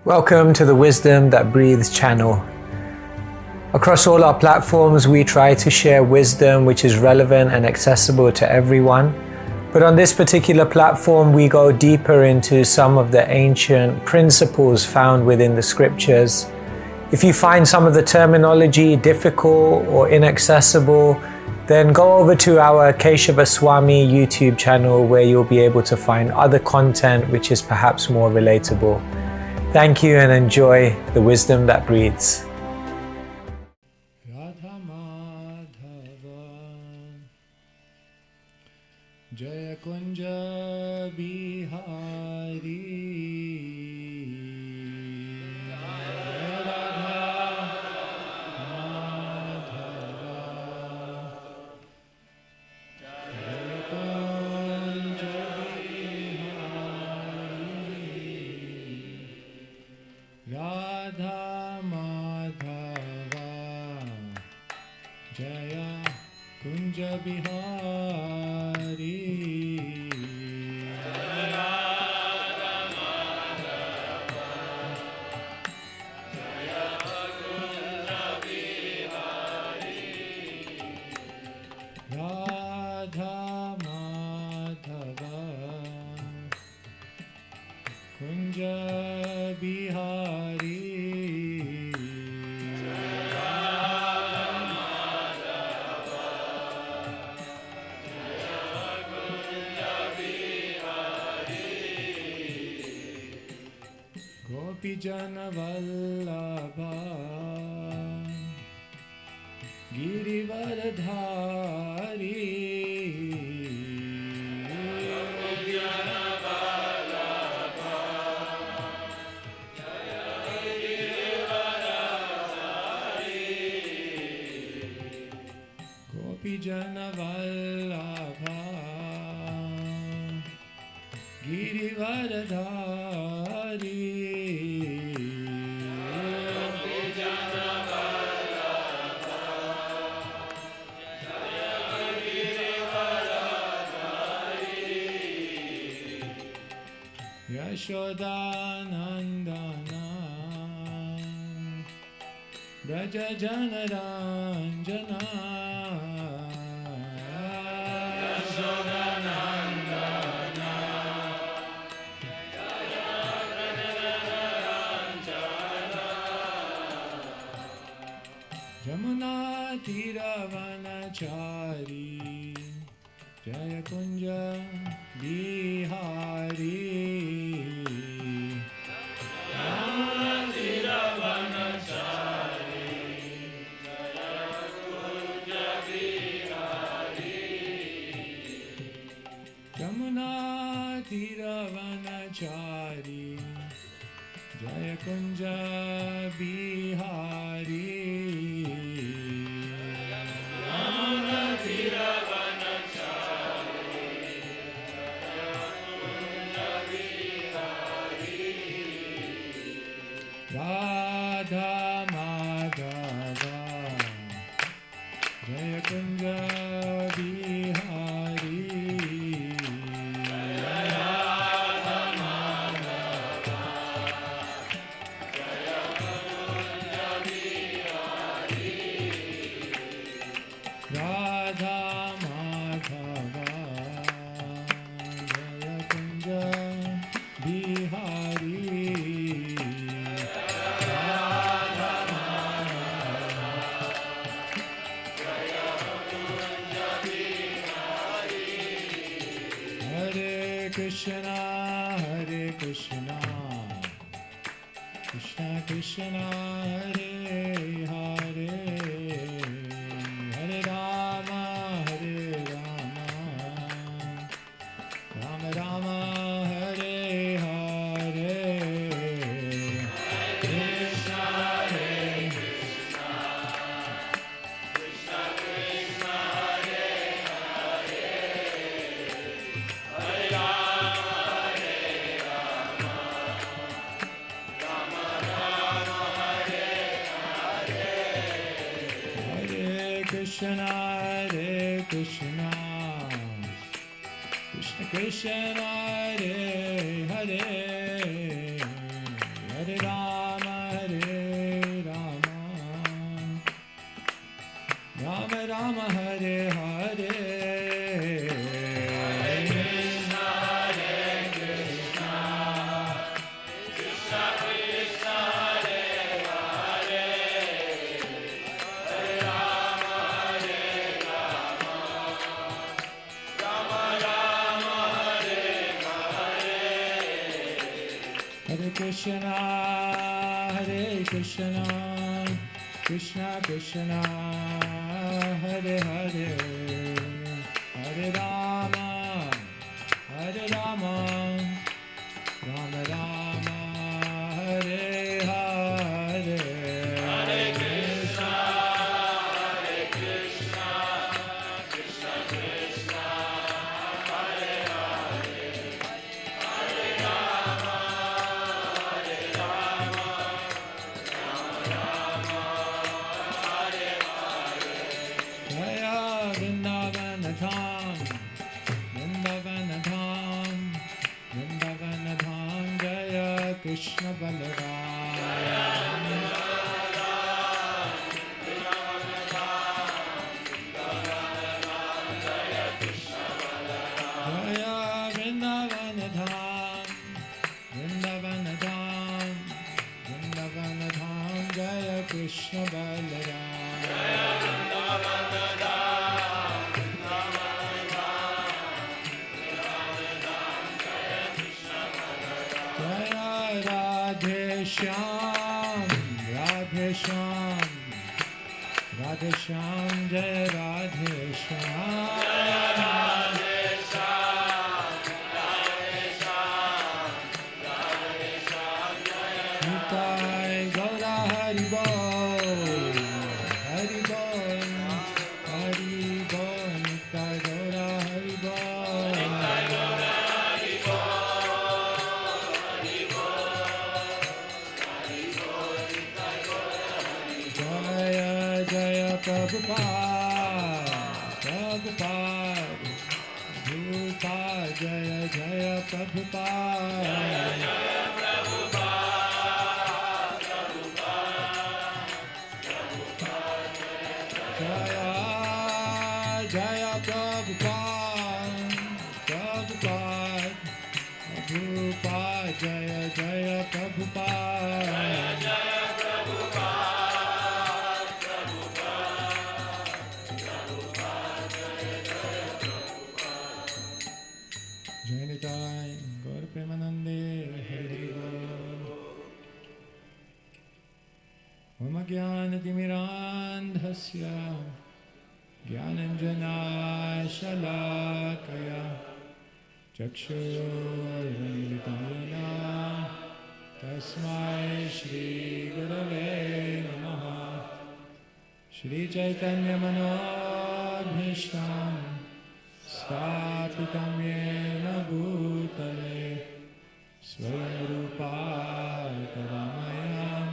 Welcome to the Wisdom That Breathes channel. Across all our platforms, we try to share wisdom which is relevant and accessible to everyone. But on this particular platform, we go deeper into some of the ancient principles found within the scriptures. If you find some of the terminology difficult or inaccessible, then go over to our Keshava Swami YouTube channel where you'll be able to find other content which is perhaps more relatable. Thank you and enjoy the wisdom that breathes. Jaya Kunja Bihari Radha Madhava Jaya Kunja Bihari Radha Madhava Kunja Bihari Gopi Jana Vallabha Girivaradhari Gopi Jana Vallabha Girivaradhari Yashodanandana Braja Janaranjana Yashodanandana Jamuna Tiravanachari Jaya Kunja Bihari Jamuna Tiravanachari Jaya Kunja Bihari Jamuna Tiravanachari Jaya Kunja Bihari Radha Madhava Jaya Kunja Bihari Radha Madhava Jaya Kunja Bihari Radha Madhava Jaya Kunja Bihari Krishna, Hare Krishna, Krishna Krishna, Hare Hare, Hare Rama, Hare Rama, Rama Rama, Hare Hare, Krishna, Hare Krishna, Krishna Krishna, Hare Hare, Hare Krishna, Hare Krishna, Krishna Krishna, Hare Hare, Hare Rama, Rama Rama, Hare Hare, Hare Krishna, Hare Krishna, Krishna Krishna, Hare Hare, Hare Rama, Rama Rama, Hare Hare, Hare Krishna, Krishna Krishna, Hare Hare, Hare Rama, Jaya Vrindavan Dham, Vrindavan Dham, Vrindavan Dham, Jaya Krishna Balaram. Jaya Vrindavan Dham, Vrindavan Dham, Vrindavan Dham, Jaya Krishna Balaram. Jaya Radhe Shyam, Radhe Shyam, Radhe Shyam, Jaya Radhe Shyam. Nitai Gaura Hari Bol, Hari Bol, Hari Bol, Nitai Gaura Hari Bol. Jaya Jaya Prabhupada, Prabhupada, Prabhupada, Jaya Jaya Prabhupada. Jaya Jaya Prabhupada, Prabhupada, Prabhupada, Jaya Jaya Prabhupada. Jai Gaur Premanande, Hari Bol. Om Jnanatimirandhasya Jnananjana Shalakaya Chakshurunmilitam Yena Tasmai Shri Gurave Namaha. Shri Chaitanya Manobhishtam Sthapitam Yena Bhutale Svayam Rupa Karamayam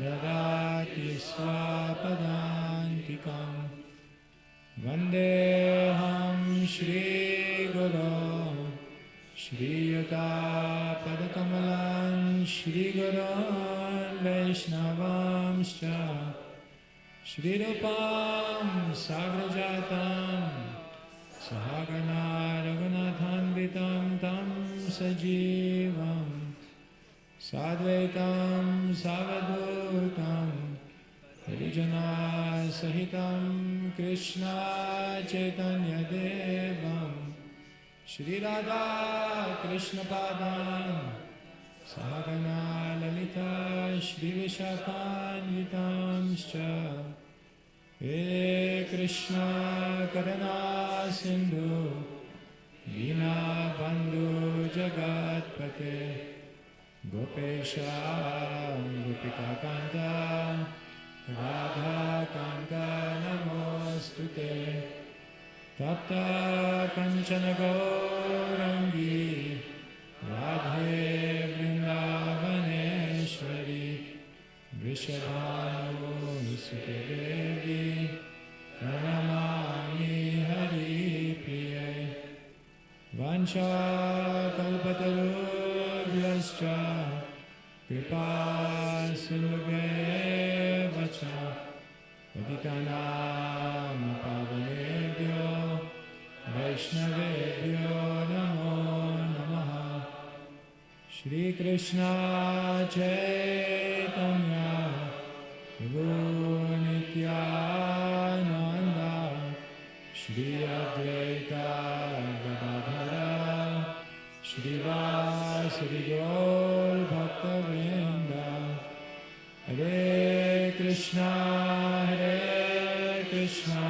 Dadati Swapadantikam Vandeham Shri Guru Shri Yuta Padakamalam Shri Guru Vaishnavamscha Shri Rupam Sagrajatam Sahagana Raghunathanvitam Tam Sajivam Sadvaitam Savadutam Harijana Sahitam Krishna Chaitanya Devam Shri Radha Krishna Padam Sahagana Lalita Shri Vishakhanvitamscha He Krishna Karana Sindhu Dina Bandhu Jagatpate Gopesha Gopika Kanta Radha Kanta Namostute Tapta Kanchana Gaurangi Radhe Vrindavaneshwari Vrishabhanu Sute Devi Pranamami Hari Priye Vancha Kalpatarubhyascha Kripa sindhubhyeva cha patitanam pavanebhyo Vaishnavebhyo namo namaha. Shri Krishna Chaitanya Prabhu Nityananda Shri Advaita Gadadhara Shri Vasari Gaur Bhaktavrinda. Hare Krishna Krishna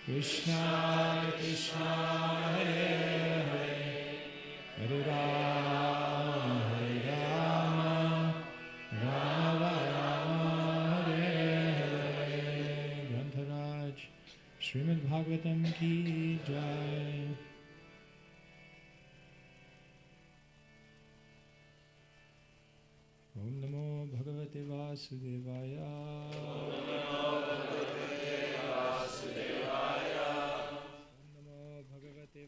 Krishna Hare Hare Hare Rama Rama Rama Hare Hare. Grantharaj Srimad Bhagavatam ki jai. Om Namo Bhagavate Vasudevaya. Bhagavate Vasudevaya. Om Namo Bhagavate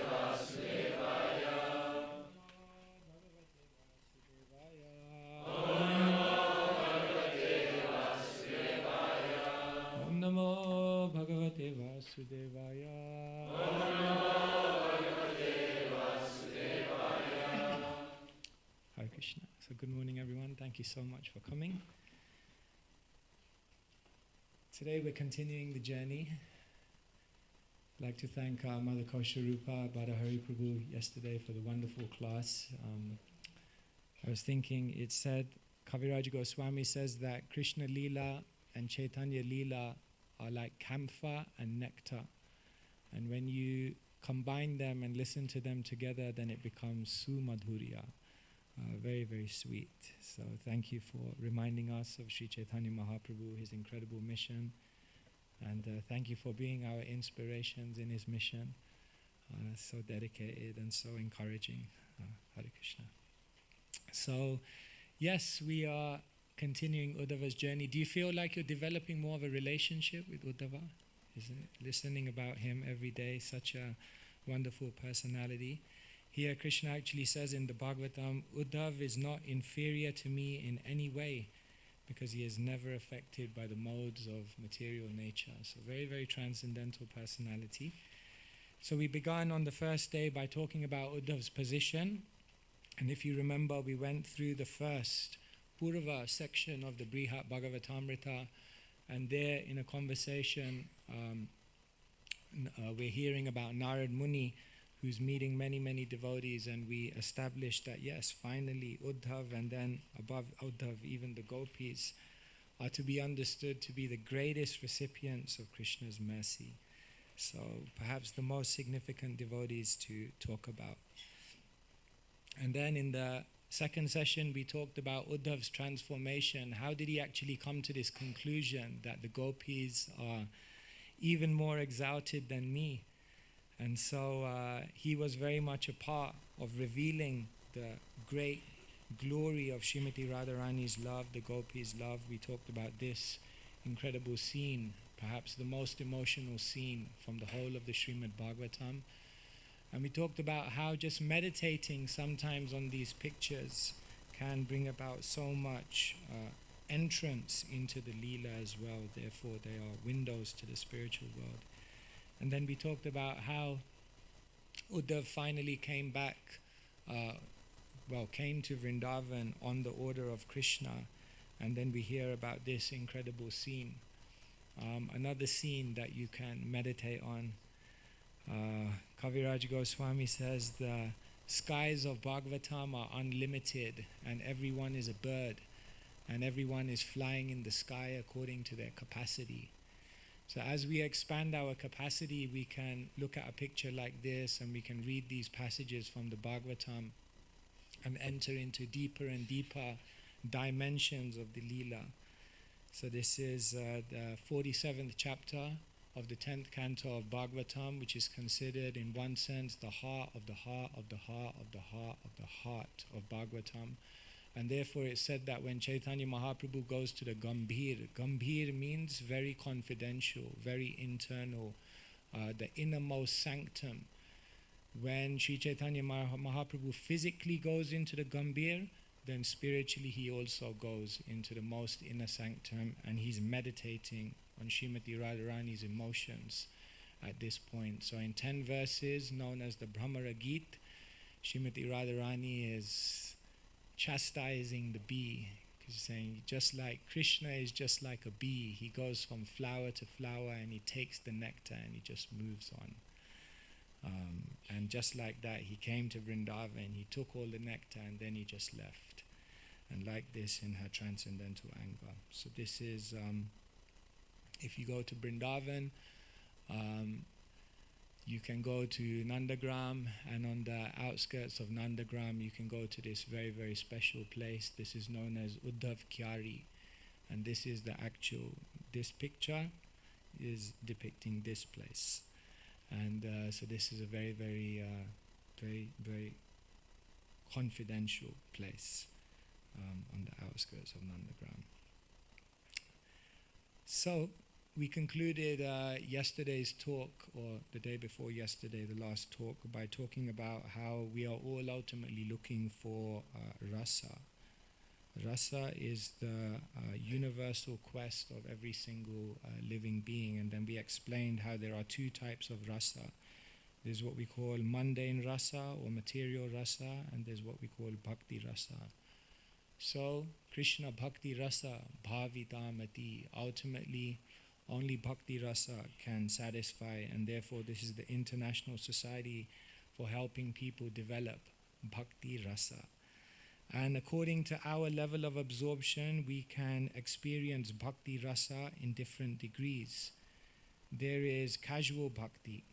Vasudevaya. Om Namo Bhagavate Vasudevaya. Hare Krishna. So good morning everyone. Thank you so much for coming. Today we're continuing the journey. I'd like to thank Mother Kosharupa, Badahari Prabhu yesterday for the wonderful class. I was thinking, it said, Kaviraj Goswami says that Krishna Leela and Chaitanya Leela are like camphor and nectar. And when you combine them and listen to them together, then it becomes Sumadhurya. Very, very sweet. So thank you for reminding us of Sri Chaitanya Mahaprabhu, his incredible mission. And thank you for being our inspirations in his mission. So dedicated and so encouraging. Hare Krishna. So, yes, we are continuing Uddhava's journey. Do you feel like you're developing more of a relationship with Uddhava? Isn't it? Listening about him every day, such a wonderful personality. Here Krishna actually says in the Bhagavatam, Uddhav is not inferior to me in any way because he is never affected by the modes of material nature. So very, very transcendental personality. So we began on the first day by talking about Uddhav's position. And if you remember, we went through the first Purva section of the Brihat Bhagavatamrita. And there in a conversation, we're hearing about Narad Muni, who's meeting many, many devotees, and we established that, yes, finally Uddhav, and then above Uddhav, even the gopis, are to be understood to be the greatest recipients of Krishna's mercy. So perhaps the most significant devotees to talk about. And then in the second session, we talked about Uddhav's transformation. How did he actually come to this conclusion that the gopis are even more exalted than me? And so he was very much a part of revealing the great glory of Srimati Radharani's love, the gopis' love. We talked about this incredible scene, perhaps the most emotional scene from the whole of the Srimad Bhagavatam. And we talked about how just meditating sometimes on these pictures can bring about so much entrance into the Leela as well. Therefore, they are windows to the spiritual world. And then we talked about how Uddhav finally came back, came to Vrindavan on the order of Krishna. And then we hear about this incredible scene. Another scene that you can meditate on. Kaviraj Goswami says the skies of Bhagavatam are unlimited and everyone is a bird and everyone is flying in the sky according to their capacity. So as we expand our capacity, we can look at a picture like this and we can read these passages from the Bhagavatam and enter into deeper and deeper dimensions of the Leela. So this is the 47th chapter of the 10th canto of Bhagavatam, which is considered in one sense the heart of the heart of the heart of the heart of the heart of Bhagavatam. And therefore it's said that when Chaitanya Mahaprabhu goes to the Gambhir, Gambhir means very confidential, very internal, the innermost sanctum. When Sri Chaitanya Mahaprabhu physically goes into the Gambhir, then spiritually he also goes into the most inner sanctum, and he's meditating on Srimati Radharani's emotions at this point. So in 10 verses, known as the Brahmara Gita, Srimati Radharani is chastising the bee. He's saying, just like Krishna is just like a bee, he goes from flower to flower and he takes the nectar and he just moves on. And just like that, he came to Vrindavan, he took all the nectar and then he just left. And like this in her transcendental anger. So this is, if you go to Vrindavan, you can go to Nandagram, and on the outskirts of Nandagram you can go to this very, very special place. This is known as Uddhava Gita, and this is the actual, this picture is depicting this place. And so this is a very, very, very confidential place on the outskirts of Nandagram. So we concluded yesterday's talk, or the day before yesterday, the last talk, by talking about how we are all ultimately looking for rasa. Rasa is the universal quest of every single living being, and then we explained how there are 2 types of rasa. There's what we call mundane rasa or material rasa, and there's what we call bhakti rasa. So Krishna bhakti rasa bhavitamati, ultimately only bhakti rasa can satisfy, and therefore this is the International Society for helping people develop bhakti rasa. And according to our level of absorption, we can experience bhakti rasa in different degrees. There is casual bhakti.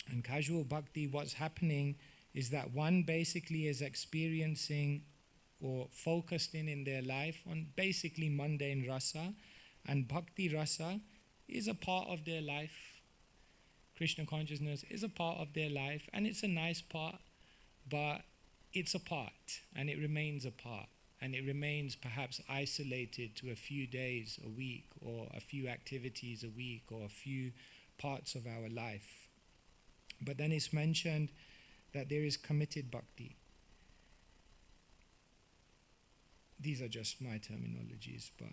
And casual bhakti, what's happening is that one basically is experiencing or focused in their life on basically mundane rasa, and bhakti rasa is a part of their life. Krishna consciousness is a part of their life, and it's a nice part, but it's a part, and it remains a part, and it remains perhaps isolated to a few days a week, or a few activities a week, or a few parts of our life. But then it's mentioned that there is committed bhakti. These are just my terminologies, but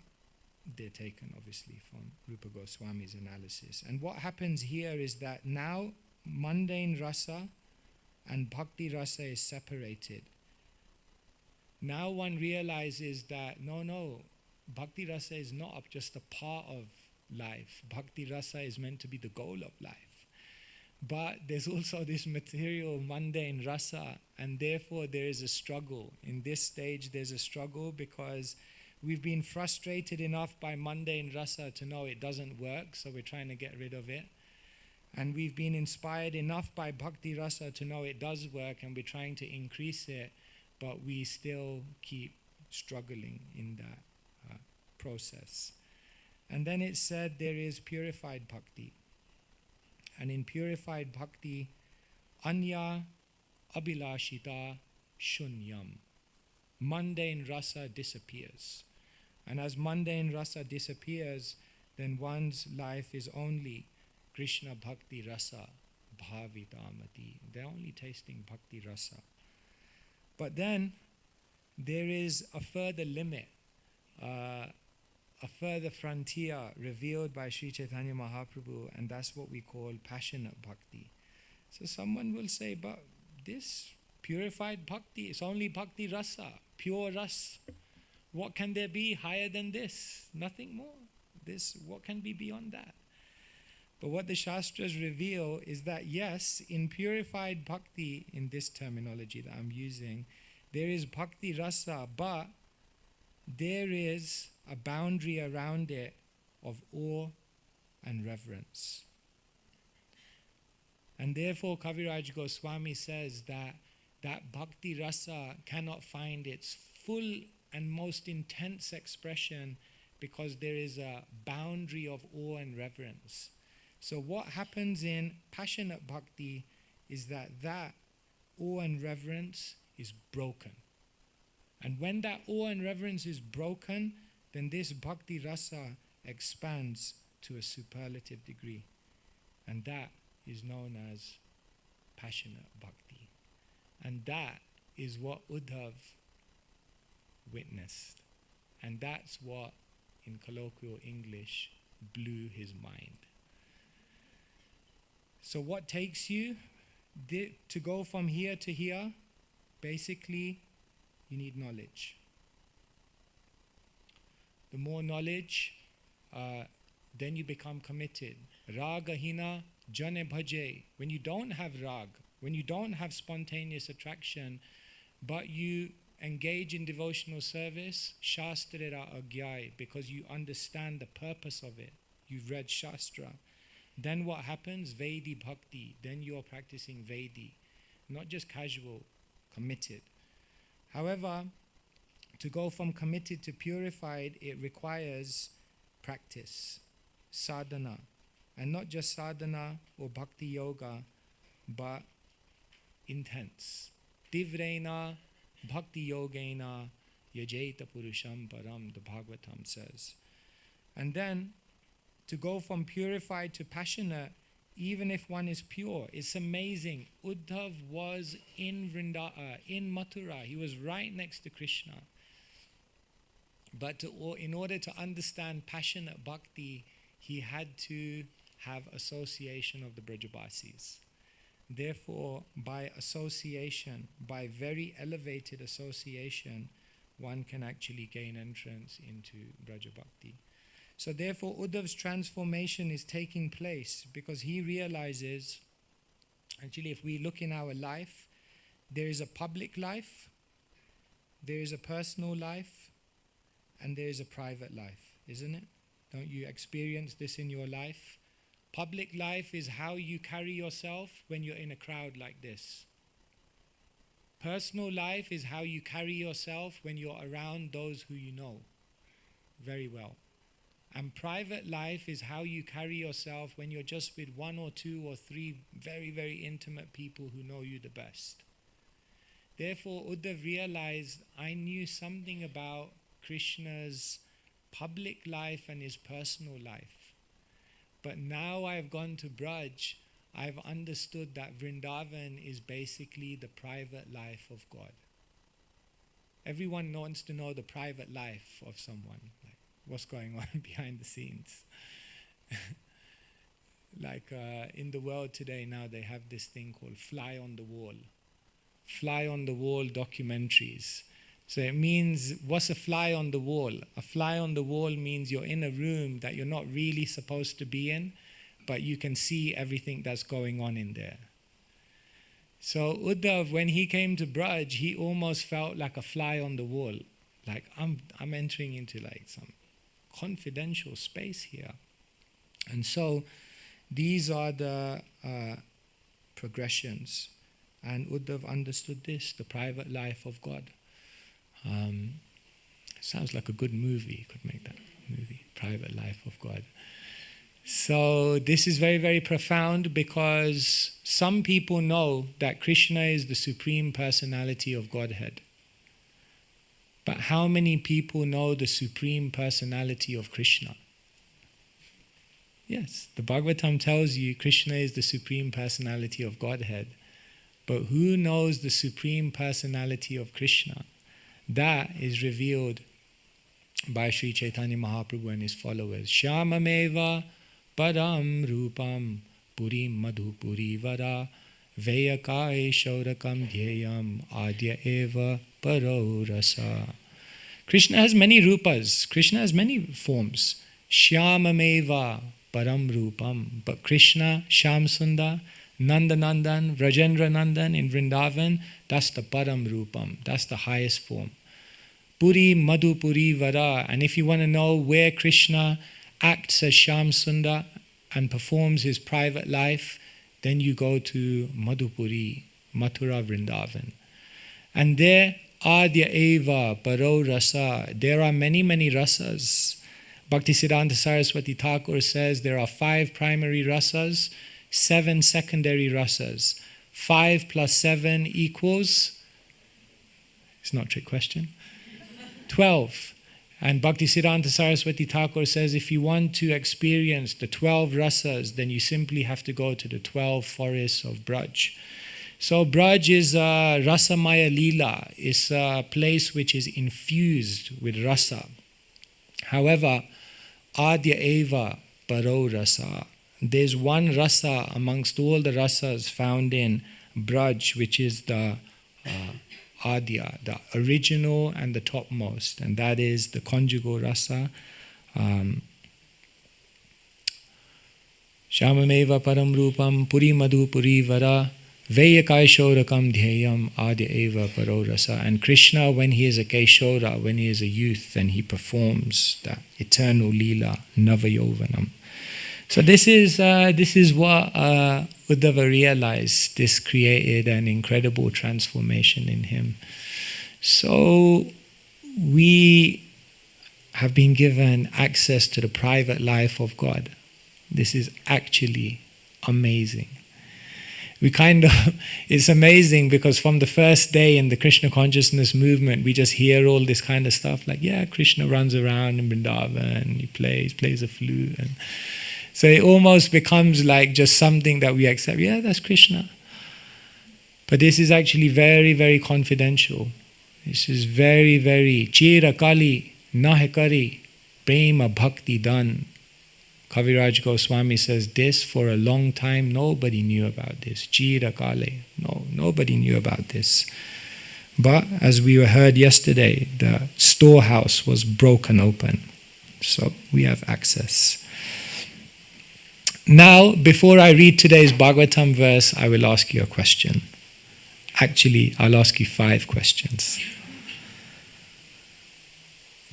they're taken obviously from Rupa Goswami's analysis. And what happens here is that now mundane rasa and bhakti rasa is separated. Now one realizes that no, bhakti rasa is not just a part of life. Bhakti rasa is meant to be the goal of life. But there's also this material mundane rasa, and therefore there is a struggle. In this stage there's a struggle because we've been frustrated enough by mundane rasa to know it doesn't work, so we're trying to get rid of it. And we've been inspired enough by bhakti rasa to know it does work, and we're trying to increase it, but we still keep struggling in that process. And then it said there is purified bhakti. And in purified bhakti, anya abhilashita shunyam. Mundane rasa disappears. And as mundane rasa disappears, then one's life is only Krishna bhakti rasa bhavitamati. They're only tasting bhakti rasa. But then there is a further limit, a further frontier revealed by Sri Chaitanya Mahaprabhu, and that's what we call passionate bhakti. So someone will say, but this purified bhakti, it's only bhakti rasa, pure ras. What can there be higher than this? Nothing more. This, what can be beyond that? But what the Shastras reveal is that yes, in purified bhakti, in this terminology that I'm using, there is bhakti rasa, but there is a boundary around it of awe and reverence. And therefore Kaviraj Goswami says that bhakti rasa cannot find its full and most intense expression because there is a boundary of awe and reverence. So what happens in passionate bhakti is that awe and reverence is broken. And when that awe and reverence is broken, then this bhakti rasa expands to a superlative degree. And that is known as passionate bhakti. And that is what Uddhav witnessed. And that's what, in colloquial English, blew his mind. So what takes you to go from here to here? Basically, you need knowledge. The more knowledge, then you become committed. Ragahina jane bhaje. When you don't have rag, when you don't have spontaneous attraction, but you engage in devotional service, shastrera agyai, because you understand the purpose of it. You've read Shastra. Then what happens? Vedi bhakti. Then you're practicing Vedi. Not just casual, committed. However, to go from committed to purified, it requires practice, sadhana. And not just sadhana or bhakti yoga, but intense. Divrena bhakti yogena yajeta purusham param, the Bhagavatam says. And then, to go from purified to passionate, even if one is pure, it's amazing. Uddhav was in Mathura. He was right next to Krishna. But in order to understand passionate bhakti, he had to have association of the Brajabasis. Therefore, by association, by very elevated association, one can actually gain entrance into Braja Bhakti. So therefore, Uddhav's transformation is taking place because he realizes, actually, if we look in our life, there is a public life, there is a personal life, and there is a private life, isn't it? Don't you experience this in your life? Public life is how you carry yourself when you're in a crowd like this. Personal life is how you carry yourself when you're around those who you know very well. And private life is how you carry yourself when you're just with one or two or three very, very intimate people who know you the best. Therefore, Uddhav realized, I knew something about Krishna's public life and his personal life. But now I've gone to Braj, I've understood that Vrindavan is basically the private life of God. Everyone wants to know the private life of someone. Like, what's going on behind the scenes? In the world today now, they have this thing called fly on the wall. Fly on the wall documentaries. So it means, what's a fly on the wall? A fly on the wall means you're in a room that you're not really supposed to be in, but you can see everything that's going on in there. So Uddhav, when he came to Braj, he almost felt like a fly on the wall. Like, I'm entering into like some confidential space here. And so these are the progressions. And Uddhav understood this, the private life of God. Sounds like a good movie. Could make that movie, Private Life of God. So this is very, very profound because some people know that Krishna is the Supreme Personality of Godhead. But how many people know the Supreme Personality of Krishna? Yes, the Bhagavatam tells you Krishna is the Supreme Personality of Godhead. But who knows the Supreme Personality of Krishna? That is revealed by Sri Chaitanya Mahaprabhu and his followers. Shyamameva param rupam purim madhupuri vara veyakai shaurakam dhyayam adya eva paro rasa. Krishna has many rupas. Krishna has many forms. Shyamameva param rupam. But Krishna, Shyam Sundar, Nandanandan, Vrajendra Nandan in Vrindavan, that's the Param Rupam, that's the highest form. Puri Madhupuri Vara. And if you want to know where Krishna acts as Shyam Sundar and performs his private life, then you go to Madhupuri, Mathura Vrindavan. And there, Adya Eva, Paro Rasa, there are many, many rasas. Bhaktisiddhanta Saraswati Thakur says there are 5 primary rasas, 7 secondary rasas. 5 plus 7 equals, it's not a trick question, 12. And Bhaktisiddhanta Saraswati Thakur says if you want to experience the 12 rasas, then you simply have to go to the 12 forests of Braj. So Braj is Rasamaya Leela. It's a place which is infused with rasa. However, Adya Eva Paro Rasa. There's one rasa amongst all the rasas found in Braj, which is the Adya, the original and the topmost, and that is the conjugal rasa. Shamameva param rupam puri madhu puri vara veyakaishorakam dhyayam adya eva paro rasa. And Krishna, when he is a Kaishora, when he is a youth, then he performs that eternal Leela, Navayovanam. So this is what Uddhava realized. This created an incredible transformation in him. So we have been given access to the private life of God. This is actually amazing. It's amazing because from the first day in the Krishna consciousness movement, we just hear all this kind of stuff like, yeah, Krishna runs around in Vrindavan, he plays a flute. And so it almost becomes like just something that we accept. Yeah, that's Krishna. But this is actually very, very confidential. This is very, very Chira Kali Nahe Kari Prema Bhakti Dan. Kaviraj Goswami says this for a long time. Nobody knew about this. Chira Kale. No, nobody knew about this. But as we heard yesterday, the storehouse was broken open. So we have access. Now, before I read today's Bhagavatam verse, I will ask you a question. Actually, I'll ask you 5 questions.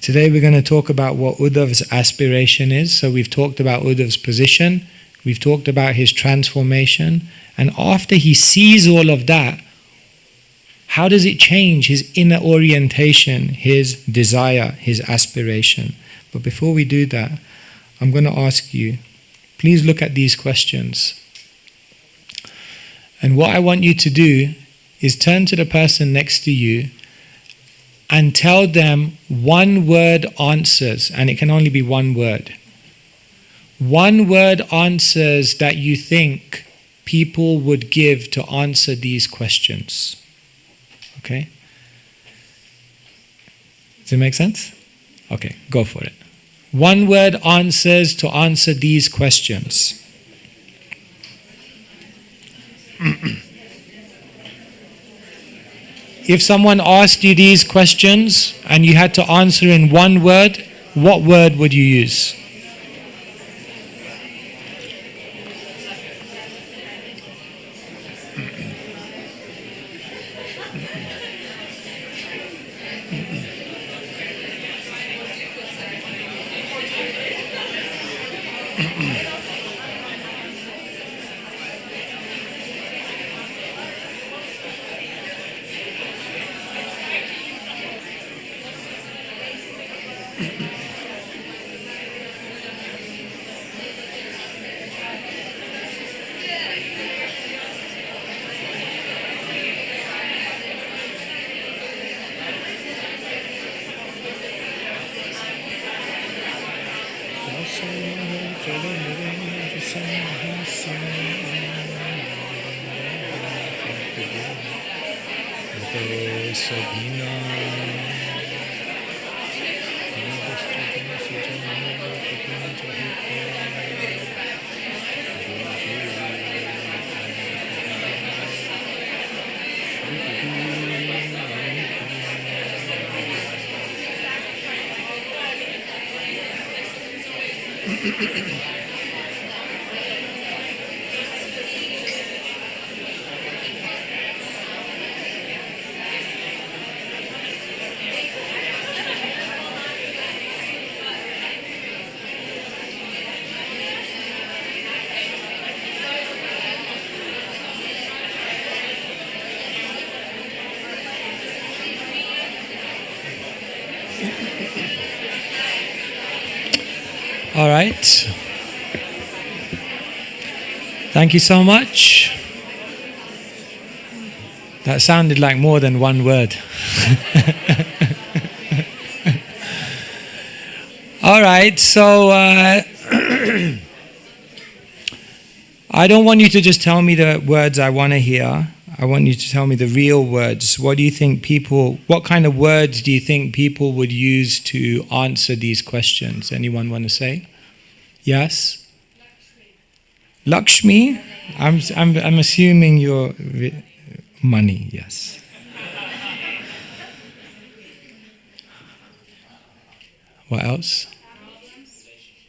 Today we're going to talk about what Uddhava's aspiration is. So we've talked about Uddhava's position, we've talked about his transformation, and after he sees all of that, how does it change his inner orientation, his desire, his aspiration? But before we do that, I'm going to ask you, please look at these questions. And what I want you to do is turn to the person next to you and tell them one-word answers, and it can only be one word. One-word answers that you think people would give to answer these questions. Okay? Does it make sense? Okay, go for it. One-word answers to answer these questions. If someone asked you these questions and you had to answer in one word, what word would you use? All right. Thank you so much. That sounded like more than one word. All right, so I don't want you to just tell me the words I want to hear. I want you to tell me the real words. What kind of words do you think people would use to answer these questions? Anyone want to say? Yes? Lakshmi? I'm assuming you're money, yes. What else?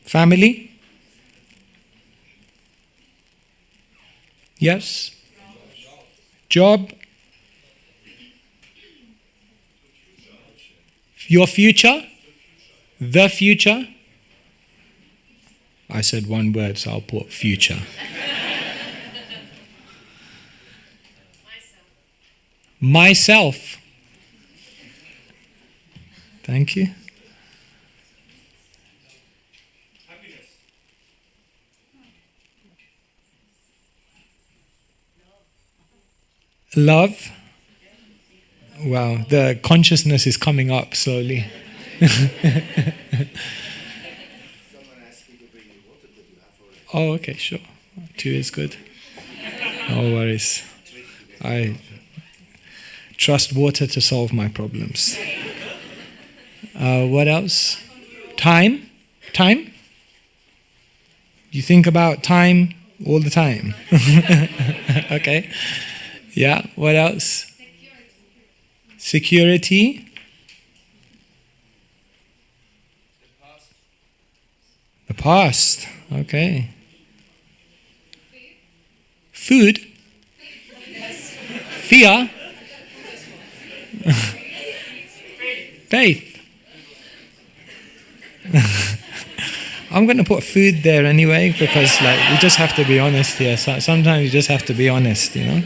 Family? Yes? Job? Your future? The future? I said one word, so I'll put future. Myself. Thank you. Love. Wow, the consciousness is coming up slowly. Oh, okay, sure. 2 is good. No worries. I trust water to solve my problems. What else? Time? Time? You think about time all the time. Okay. Yeah, what else? Security. The past. Okay. Food. Fear. Faith. I'm going to put food there anyway because we just have to be honest here. So, sometimes you just have to be honest, you know.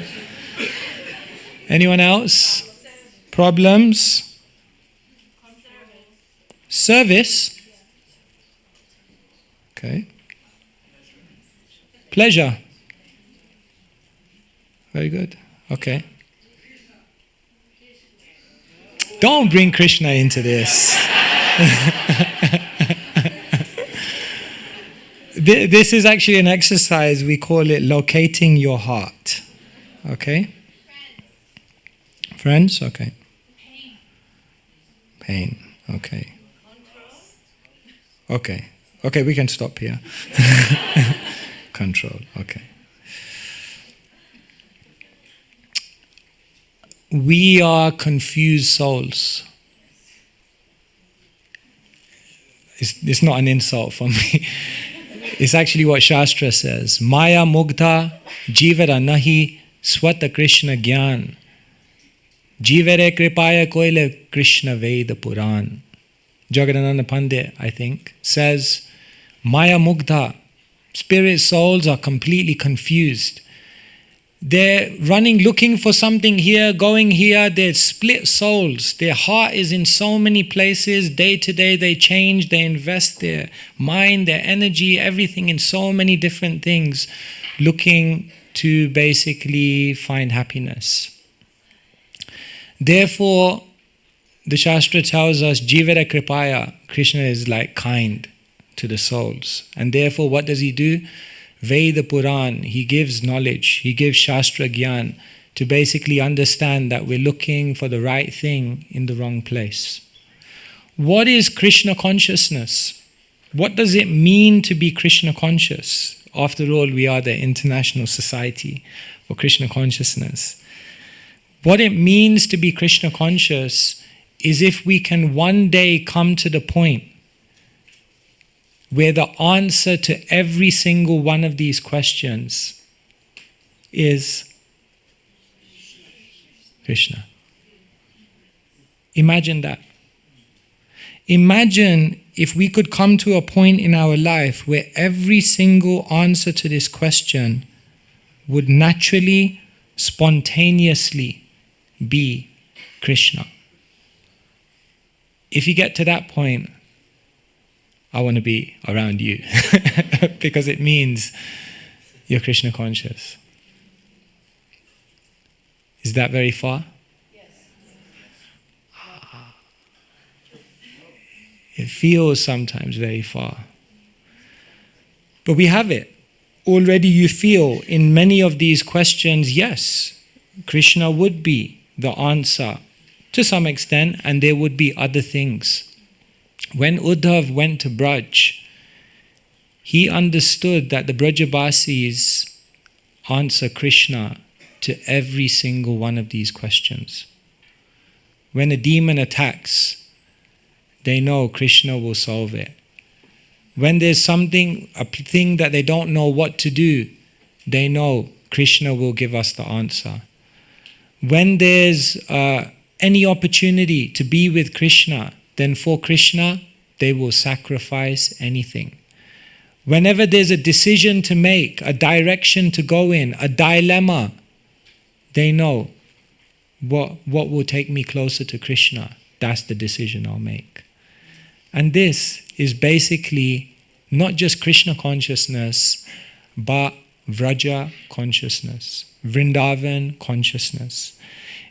Anyone else? Problems? Service? Okay. Pleasure? Very good. Okay. Don't bring Krishna into this. This is actually an exercise, we call it locating your heart. Okay? Friends? Okay. Pain. Okay. Okay. Okay, we can stop here. Control. Okay. We are confused souls. It's not an insult for me. It's actually what Shastra says. Maya mugdha jivara nahi swata Krishna gyan. Jivere kripaya koile Krishna Veda Puran. Jagadananda Pandit, I think, says, Maya mugdha, spirit souls are completely confused. They're running, looking for something here, going here. They're split souls. Their heart is in so many places. Day to day they change. They invest their mind, their energy, everything in so many different things, looking to basically find happiness. Therefore, the Shastra tells us, Jivara Kripaya, Krishna is like kind to the souls. And therefore, what does he do? Veda Puran, he gives knowledge, he gives Shastra Gyan to basically understand that we're looking for the right thing in the wrong place. What is Krishna consciousness? What does it mean to be Krishna conscious? After all, we are the International Society for Krishna Consciousness. What it means to be Krishna conscious is if we can one day come to the point where the answer to every single one of these questions is Krishna. Imagine that. Imagine if we could come to a point in our life where every single answer to this question would naturally, spontaneously be Krishna. If you get to that point, I want to be around you because it means you're Krishna conscious. Is that very far? Yes. It feels sometimes very far. But we have it. Already you feel in many of these questions, yes, Krishna would be the answer to some extent, and there would be other things. When Uddhav went to Braj, he understood that the Brajabasis answer Krishna to every single one of these questions. When a demon attacks, they know Krishna will solve it. When there's something, a thing that they don't know what to do, they know Krishna will give us the answer. When there's any opportunity to be with Krishna, then for Krishna, they will sacrifice anything. Whenever there's a decision to make, a direction to go in, a dilemma, they know what will take me closer to Krishna. That's the decision I'll make. And this is basically not just Krishna consciousness, but Vraja consciousness, Vrindavan consciousness.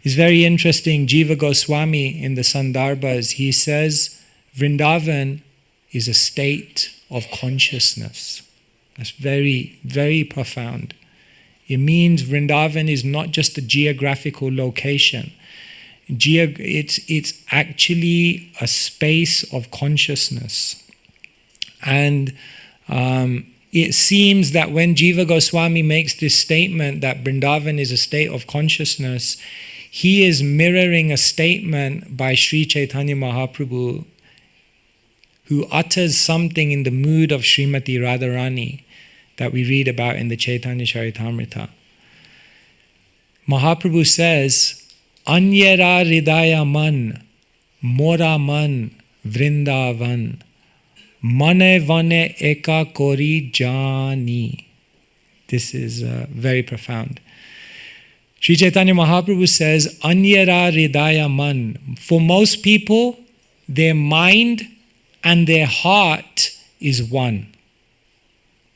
It's very interesting, Jiva Goswami in the Sandarbhas, he says, Vrindavan is a state of consciousness. That's very, very profound. It means Vrindavan is not just a geographical location. It's actually a space of consciousness. And it seems that when Jiva Goswami makes this statement that Vrindavan is a state of consciousness, he is mirroring a statement by Sri Chaitanya Mahaprabhu, who utters something in the mood of Srimati Radharani that we read about in the Chaitanya Charitamrita. Mahaprabhu says, Anyara Ridaya Man, Mora Man, Vrindavan, Mane Vane Eka Kori Jani. This is very profound. Sri Chaitanya Mahaprabhu says, Anyara Ridaya Man. For most people, their mind and their heart is one.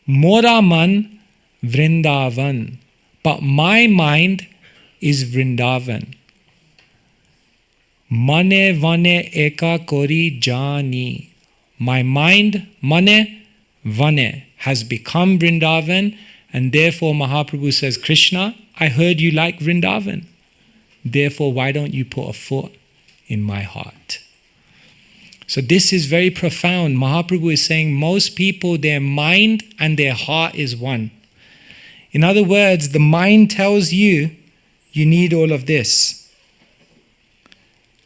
Mora Man, Vrindavan. But my mind is Vrindavan. Mane Vane Eka Kori Jani. My mind, Mane Vane, has become Vrindavan, and therefore Mahaprabhu says, Krishna, I heard you like Vrindavan. Therefore, why don't you put a foot in my heart? So this is very profound. Mahaprabhu is saying most people, their mind and their heart is one. In other words, the mind tells you, you need all of this.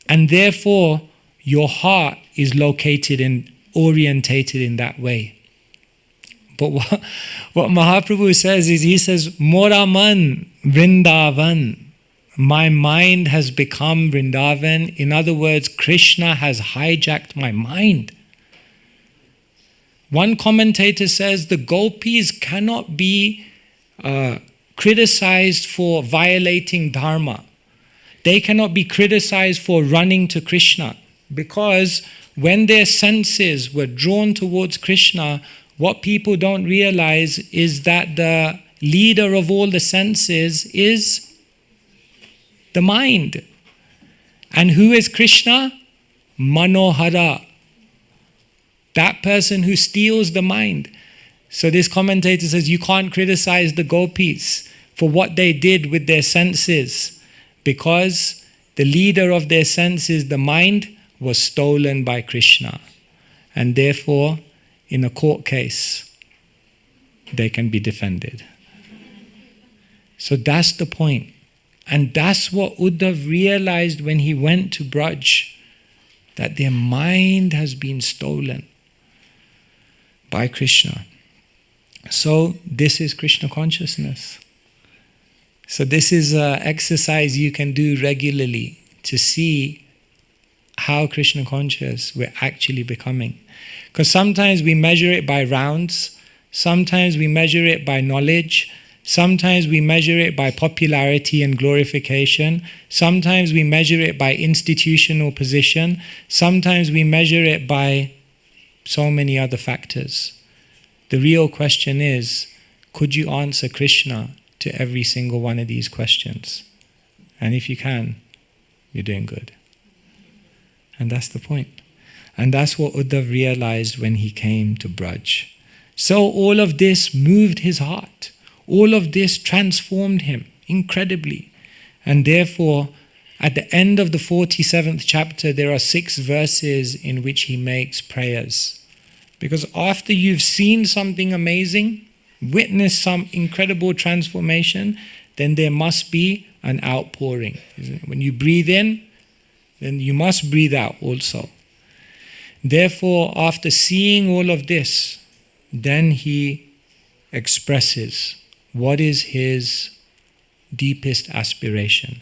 And therefore, your heart is located and orientated in that way. But what Mahaprabhu says is, he says, Moraman Vrindavan. My mind has become Vrindavan. In other words, Krishna has hijacked my mind. One commentator says the gopis cannot be criticized for violating dharma. They cannot be criticized for running to Krishna, because when their senses were drawn towards Krishna, what people don't realize is that the leader of all the senses is the mind. And who is Krishna? Manohara. That person who steals the mind. So this commentator says you can't criticize the gopis for what they did with their senses, because the leader of their senses, the mind, was stolen by Krishna. And therefore, in a court case, they can be defended. So that's the point. And that's what Uddhav realized when he went to Braj, that their mind has been stolen by Krishna. So this is Krishna consciousness. So this is an exercise you can do regularly to see how Krishna conscious we're actually becoming. Because sometimes we measure it by rounds, sometimes we measure it by knowledge, sometimes we measure it by popularity and glorification. Sometimes we measure it by institutional position. Sometimes we measure it by so many other factors. The real question is, could you answer Krishna to every single one of these questions? And if you can, you're doing good. And that's the point. And that's what Uddhav realized when he came to Braj. So all of this moved his heart. All of this transformed him incredibly. And therefore, at the end of the 47th chapter, there are 6 verses in which he makes prayers. Because after you've seen something amazing, witnessed some incredible transformation, then there must be an outpouring. Isn't it? When you breathe in, then you must breathe out also. Therefore, after seeing all of this, then he expresses what is his deepest aspiration.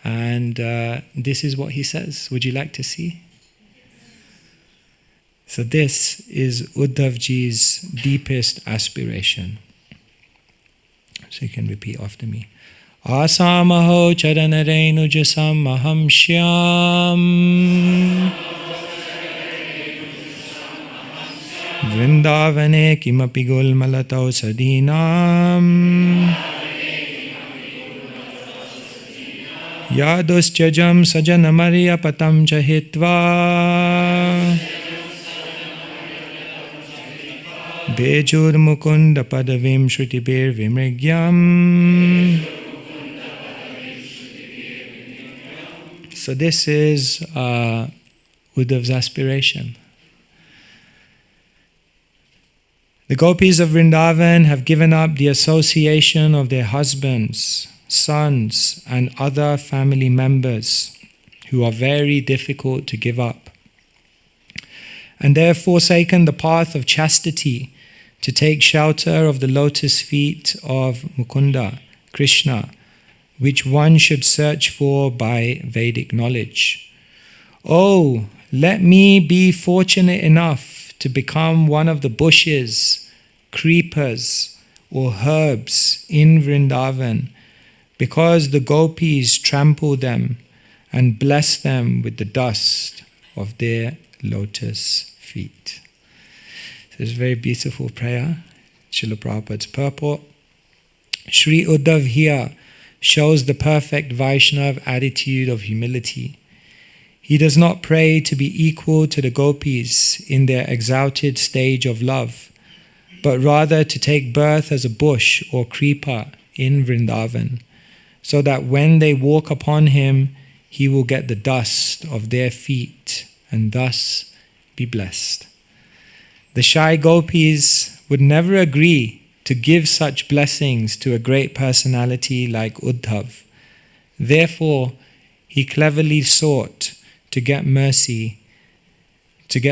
And this is what he says. Would you like to see? So this is Uddhavji's deepest aspiration. So you can repeat after me. Asamaho charanarenu jasam maham shyam Vrindavane kimapi gulmalatau sadinam Yaduschajam sajanamarya patam chahitva Bejur mukunda padavim shrutibir vimrigyam. So this is Uddhav's aspiration. The gopis of Vrindavan have given up the association of their husbands, sons, and other family members who are very difficult to give up. And they have forsaken the path of chastity to take shelter of the lotus feet of Mukunda, Krishna, which one should search for by Vedic knowledge. Oh, let me be fortunate enough to become one of the bushes, creepers, or herbs in Vrindavan, because the gopis trample them and bless them with the dust of their lotus feet. So it's a very beautiful prayer. Srila Prabhupada's purport. Sri Uddhav here shows the perfect Vaishnava attitude of humility. He does not pray to be equal to the gopis in their exalted stage of love, but rather to take birth as a bush or creeper in Vrindavan, so that when they walk upon him, he will get the dust of their feet and thus be blessed. The shy gopis would never agree to give such blessings to a great personality like Uddhav. Therefore, he cleverly sought to get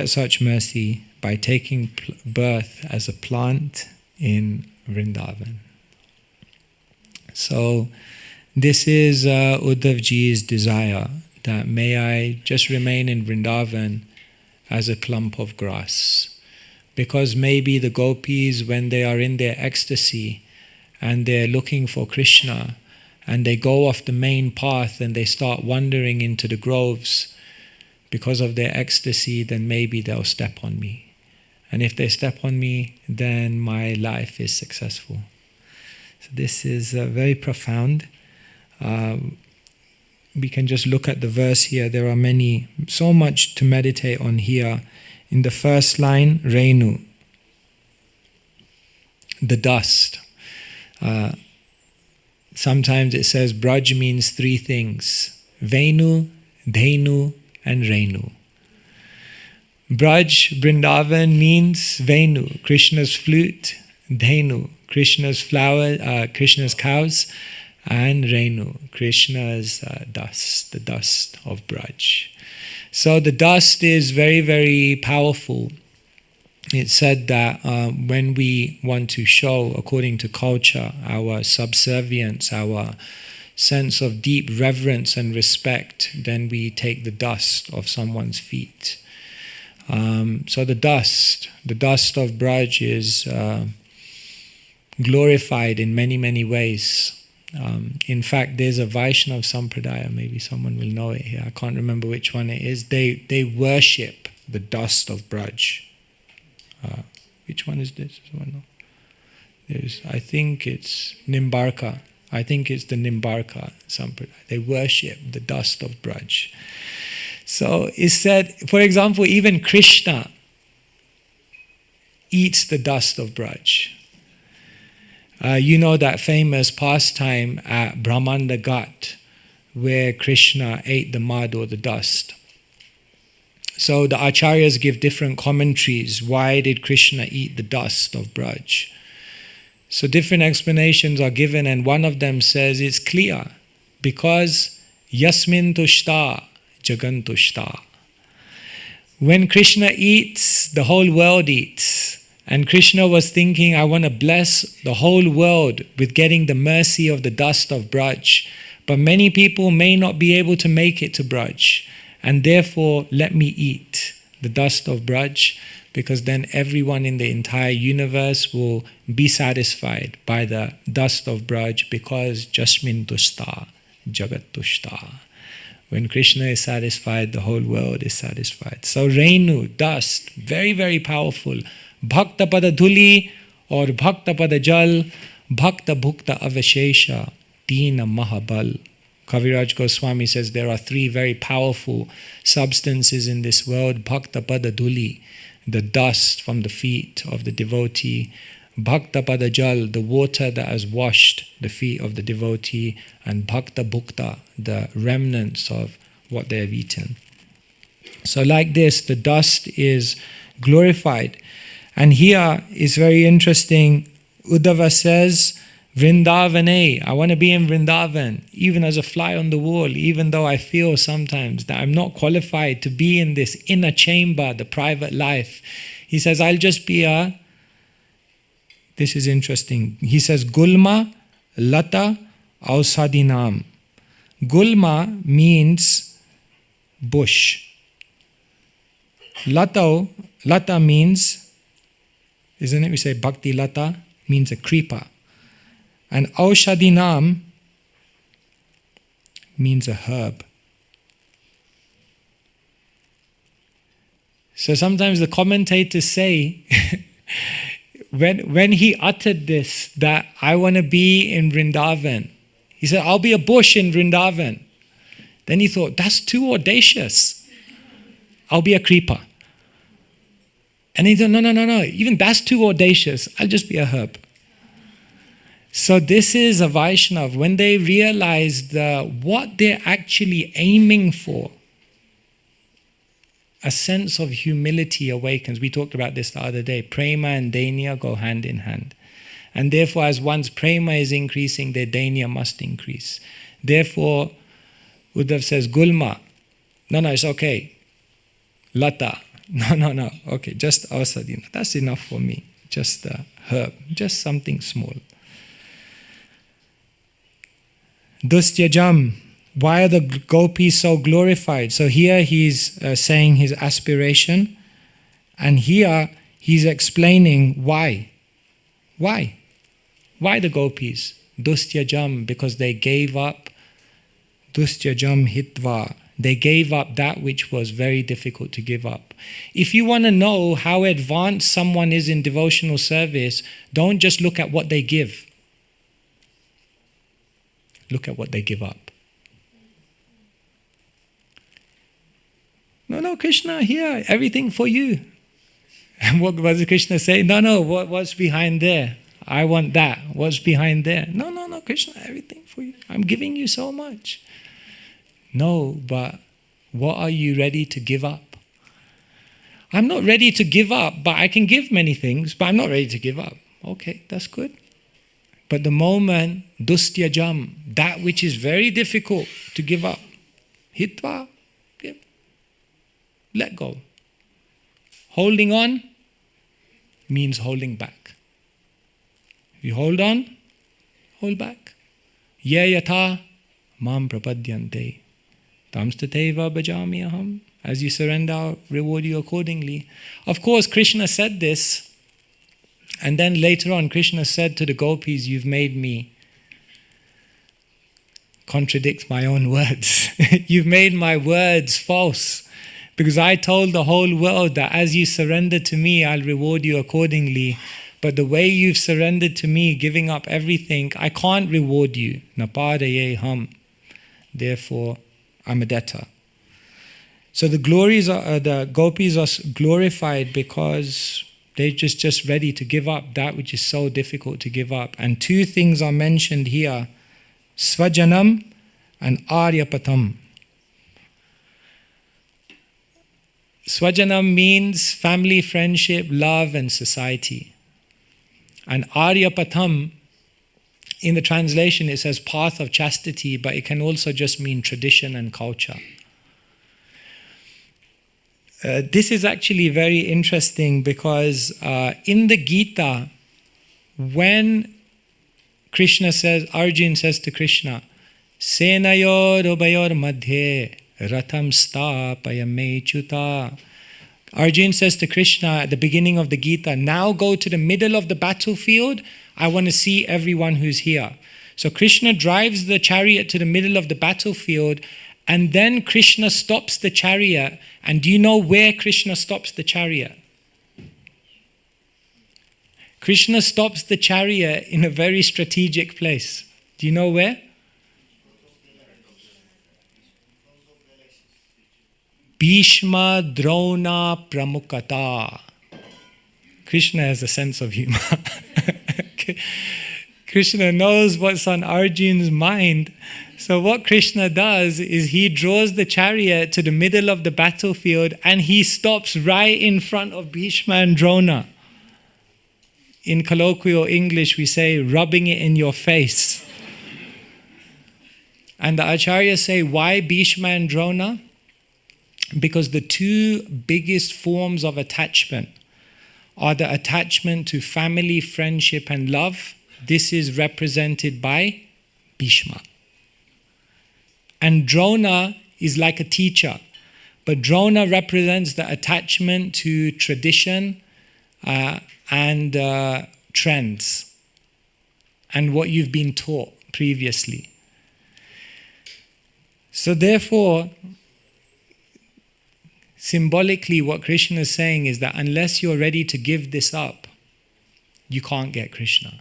such mercy by taking birth as a plant in Vrindavan. So, this is Uddhavji's desire, that may I just remain in Vrindavan as a clump of grass. Because maybe the gopis, when they are in their ecstasy and they're looking for Krishna and they go off the main path and they start wandering into the groves because of their ecstasy, then maybe they'll step on me. And if they step on me, then my life is successful. So this is very profound. We can just look at the verse here. There are so much to meditate on here. In the first line, Renu, the dust. Sometimes it says Braj means 3 things: Venu, Dhenu, and Renu. Braj, Vrindavan means Venu, Krishna's flute; Dhenu, Krishna's flower, Krishna's cows; and Renu, Krishna's dust, the dust of Braj. So the dust is very, very powerful. It's said that when we want to show, according to culture, our subservience, our sense of deep reverence and respect, then we take the dust of someone's feet. So the dust of Braj is glorified in many, many ways. In fact, there's a Vaishnava Sampradaya, maybe someone will know it here, I can't remember which one it is. They worship the dust of Braj. Which one is this? I think it's Nimbarka. I think it's the Nimbarka Sampradaya. They worship the dust of Braj. So it's said, for example, even Krishna eats the dust of Braj. You know that famous pastime at Brahmanda Ghat where Krishna ate the mud or the dust. So the acharyas give different commentaries. Why did Krishna eat the dust of Braj? So different explanations are given, and one of them says it's clear because yasmin tushta jagan tushta. When Krishna eats, the whole world eats. And Krishna was thinking, I want to bless the whole world with getting the mercy of the dust of Braj. But many people may not be able to make it to Braj. And therefore, let me eat the dust of Braj, because then everyone in the entire universe will be satisfied by the dust of Braj, because Jasmin Tushta, Jagat Tushta. When Krishna is satisfied, the whole world is satisfied. So Renu, dust, very, very powerful. Bhakta pada dhuli or bhakta pada jal, bhakta bhukta avashesha, tina mahabal. Kaviraj Goswami says there are three very powerful substances in this world. Bhakta pada dhuli, the dust from the feet of the devotee. Bhakta pada jal, the water that has washed the feet of the devotee. And bhakta bhukta, the remnants of what they have eaten. So like this, the dust is glorified. And here is very interesting. Uddhava says, Vrindavane, I want to be in Vrindavan, even as a fly on the wall, even though I feel sometimes that I'm not qualified to be in this inner chamber, the private life. He says, I'll just be this is interesting. He says, Gulma, Lata, Ausadinam. Gulma means bush. Lata means, isn't it? We say Bhakti Lata means a creeper. And Aushadinam means a herb. So sometimes the commentators say, when he uttered this, that I want to be in Vrindavan, he said, I'll be a bush in Vrindavan. Then he thought, that's too audacious. I'll be a creeper. And he thought, no, even that's too audacious. I'll just be a herb. So this is a Vaishnav, when they realize what they're actually aiming for, a sense of humility awakens. We talked about this the other day. Prema and Dainya go hand in hand. And therefore, as one's prema is increasing, their Dainya must increase. Therefore, Uddhav says, Gulma. No, it's okay. Lata. No. Okay, just Ausadina. That's enough for me. Just a herb. Just something small. Dustyajam. Why are the gopis so glorified? So here he's saying his aspiration, and here he's explaining why. Why? Why the gopis? Dustyajam, because they gave up. Dustyajam hitva. They gave up that which was very difficult to give up. If you want to know how advanced someone is in devotional service, don't just look at what they give. Look at what they give up. No, Krishna, here, everything for you. And what does Krishna say? No, what's behind there? I want that. What's behind there? No, Krishna, everything for you. I'm giving you so much. No, but what are you ready to give up? I'm not ready to give up, but I can give many things, but I'm not ready to give up. Okay, that's good. But the moment, dustyajam, that which is very difficult to give up, hitva, let go. Holding on means holding back. If you hold on, hold back. Ye yatha mam prapadyante tamstateva bhajami aham. As you surrender, I'll reward you accordingly. Of course, Krishna said this, and then later on, Krishna said to the gopis, you've made me contradict my own words. You've made my words false. Because I told the whole world that as you surrender to me, I'll reward you accordingly. But the way you've surrendered to me, giving up everything, I can't reward you. Napadaye ham. Therefore, I'm a debtor. So the gopis are glorified because They're just ready to give up that which is so difficult to give up. And two things are mentioned here, Svajanam and Aryapatam. Swajanam means family, friendship, love and society. And Aryapatam, in the translation it says path of chastity, but it can also just mean tradition and culture. This is actually very interesting because in the Gita, when Krishna says, Arjun says to Krishna, Senayor ubayor madhye ratam stapaya chuta. Arjun says to Krishna at the beginning of the Gita, now go to the middle of the battlefield. I want to see everyone who's here. So Krishna drives the chariot to the middle of the battlefield, and then Krishna stops the chariot. And do you know where Krishna stops the chariot? Krishna stops the chariot in a very strategic place. Do you know where? Bhishma Drona Pramukata. Krishna has a sense of humor. Krishna knows what's on Arjun's mind. So what Krishna does is he draws the chariot to the middle of the battlefield and he stops right in front of Bhishma and Drona. In colloquial English we say, rubbing it in your face. And the Acharyas say, why Bhishma and Drona? Because the two biggest forms of attachment are the attachment to family, friendship and love. This is represented by Bhishma. And Drona is like a teacher, but Drona represents the attachment to tradition and trends and what you've been taught previously. So therefore, symbolically what Krishna is saying is that unless you're ready to give this up, you can't get Krishna.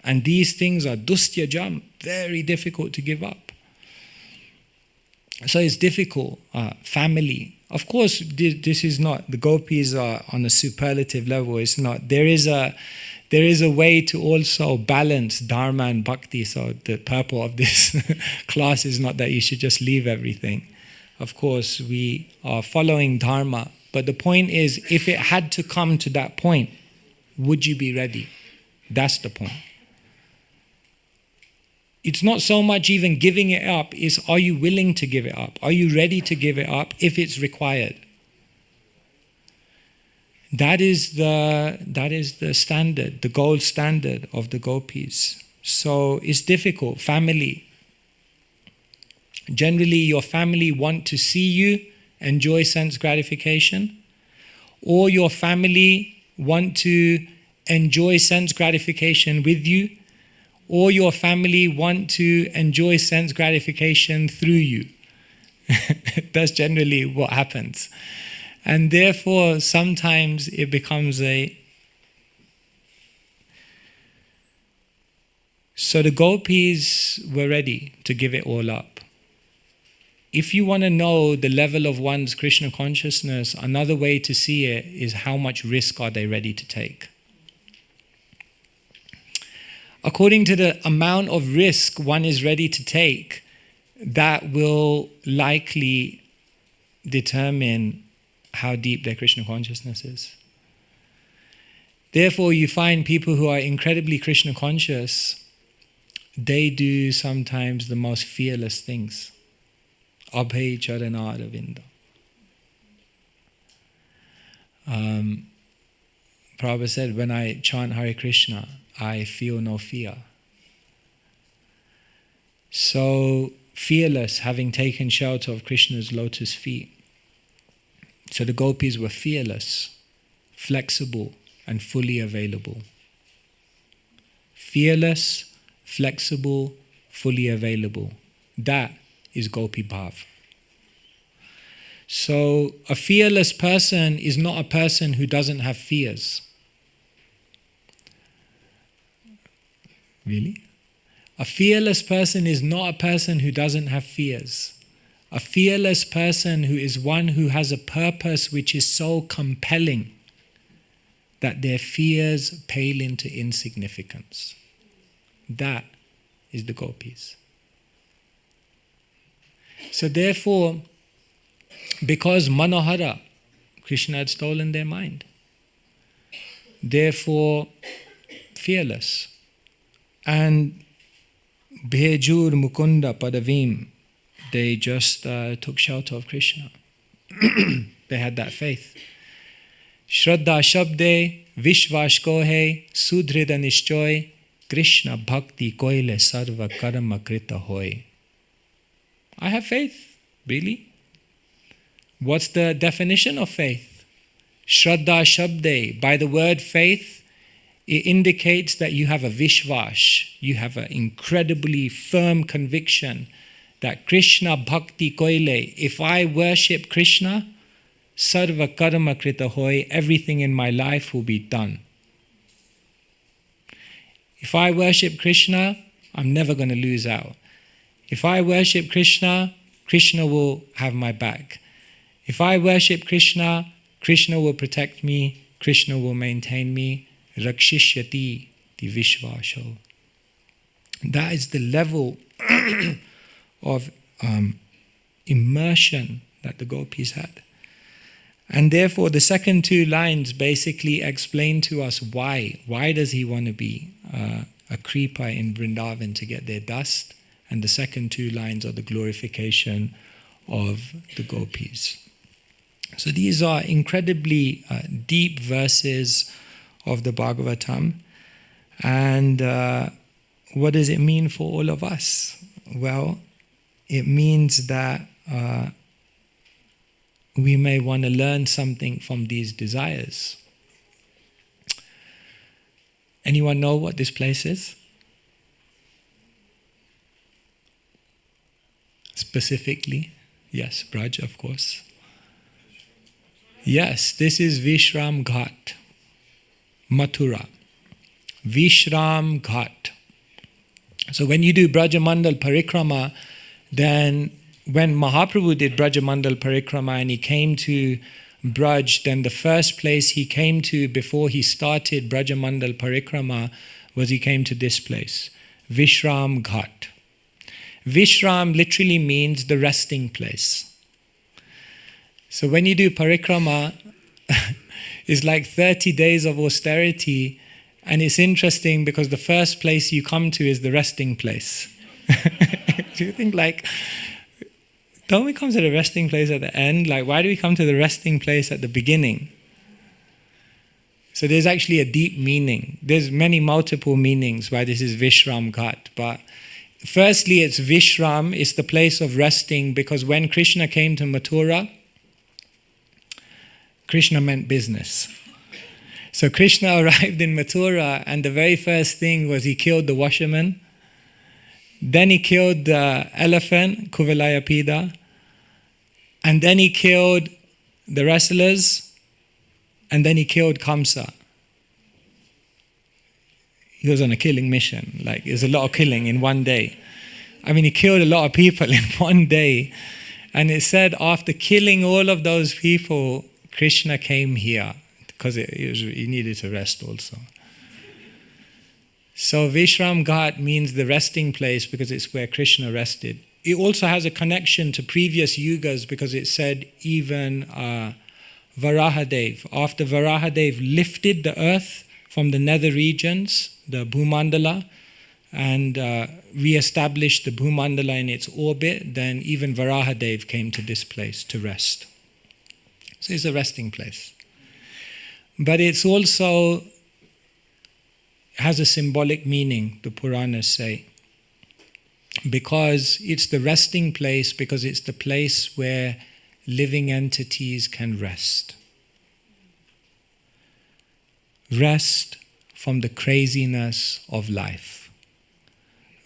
And these things are dustyajam, very difficult to give up. So it's difficult. Family. Of course, this is not, the gopis are on a superlative level. It's not. There is a way to also balance dharma and bhakti. So the purpose of this class is not that you should just leave everything. Of course, we are following dharma. But the point is, if it had to come to that point, would you be ready? That's the point. It's not so much even giving it up, it's are you willing to give it up? Are you ready to give it up if it's required? That is the standard, the gold standard of the gopis. So it's difficult. Family. Generally, your family want to see you enjoy sense gratification, or your family want to enjoy sense gratification with you, or your family want to enjoy sense gratification through you. That's generally what happens. And therefore, sometimes it becomes So the gopis were ready to give it all up. If you want to know the level of one's Krishna consciousness, another way to see it is how much risk are they ready to take. According to the amount of risk one is ready to take, that will likely determine how deep their Krishna consciousness is. Therefore, you find people who are incredibly Krishna conscious, they do sometimes the most fearless things. Abhay Charana Aravinda. Prabhupada said, when I chant Hare Krishna, I feel no fear. So fearless, having taken shelter of Krishna's lotus feet. So the gopis were fearless, flexible, and fully available. Fearless, flexible, fully available. That is Gopi Bhav. So a fearless person is not a person who doesn't have fears. Really? A fearless person is not a person who doesn't have fears. A fearless person who is one who has a purpose which is so compelling that their fears pale into insignificance. That is the gopis. So therefore, because Manohara, Krishna had stolen their mind. Therefore, fearless. And Bhejur Mukunda Padavim, they just took shelter of Krishna. They had that faith. Shraddha Shabde, Vishvash Kohe, Sudhrida Nishchoy, Krishna Bhakti Koile Sarva Karma Krita Hoy. I have faith. Really? What's the definition of faith? Shraddha Shabde. By the word faith, it indicates that you have a vishvash. You have an incredibly firm conviction that Krishna Bhakti Koile, if I worship Krishna, Sarva Karma Krita Hoy, everything in my life will be done. If I worship Krishna, I'm never going to lose out. If I worship Krishna, Krishna will have my back. If I worship Krishna, Krishna will protect me, Krishna will maintain me. Rakshishyati ti vishvasho. That is the level of immersion that the gopis had. And therefore the second two lines basically explain to us why. Why does he want to be a creeper in Vrindavan to get their dust? And the second two lines are the glorification of the gopis. So these are incredibly deep verses of the Bhagavatam. And what does it mean for all of us? Well, it means that we may want to learn something from these desires. Anyone know what this place is? Specifically? Yes, Braj, of course. Yes, this is Vishram Ghat, Mathura. Vishram Ghat. So when you do Brajamandal Parikrama, then when Mahaprabhu did Brajamandal Parikrama and he came to Braj, then the first place he came to before he started Brajamandal Parikrama was he came to this place, Vishram Ghat. Vishram literally means the resting place. So when you do parikrama, it's like 30 days of austerity, and it's interesting because the first place you come to is the resting place. Do you think don't we come to the resting place at the end? Why do we come to the resting place at the beginning? So there's actually a deep meaning. There's multiple meanings why this is Vishram Ghat, but firstly, it's Vishram, it's the place of resting, because when Krishna came to Mathura, Krishna meant business. So Krishna arrived in Mathura, and the very first thing was he killed the washerman. Then he killed the elephant, Kuvalayapida. And then he killed the wrestlers. And then he killed Kamsa. He was on a killing mission. It was a lot of killing in one day. He killed a lot of people in one day. And it said after killing all of those people, Krishna came here because he needed to rest also. So Vishram Ghat means the resting place because it's where Krishna rested. It also has a connection to previous yugas because it said even Varahadev. After Varahadev lifted the earth from the nether regions, the Bhumandala, and re-established the Bhumandala in its orbit, then even Varahadev came to this place to rest. So it's a resting place. But it's also has a symbolic meaning, the Puranas say, because it's the resting place, because it's the place where living entities can rest. Rest from the craziness of life.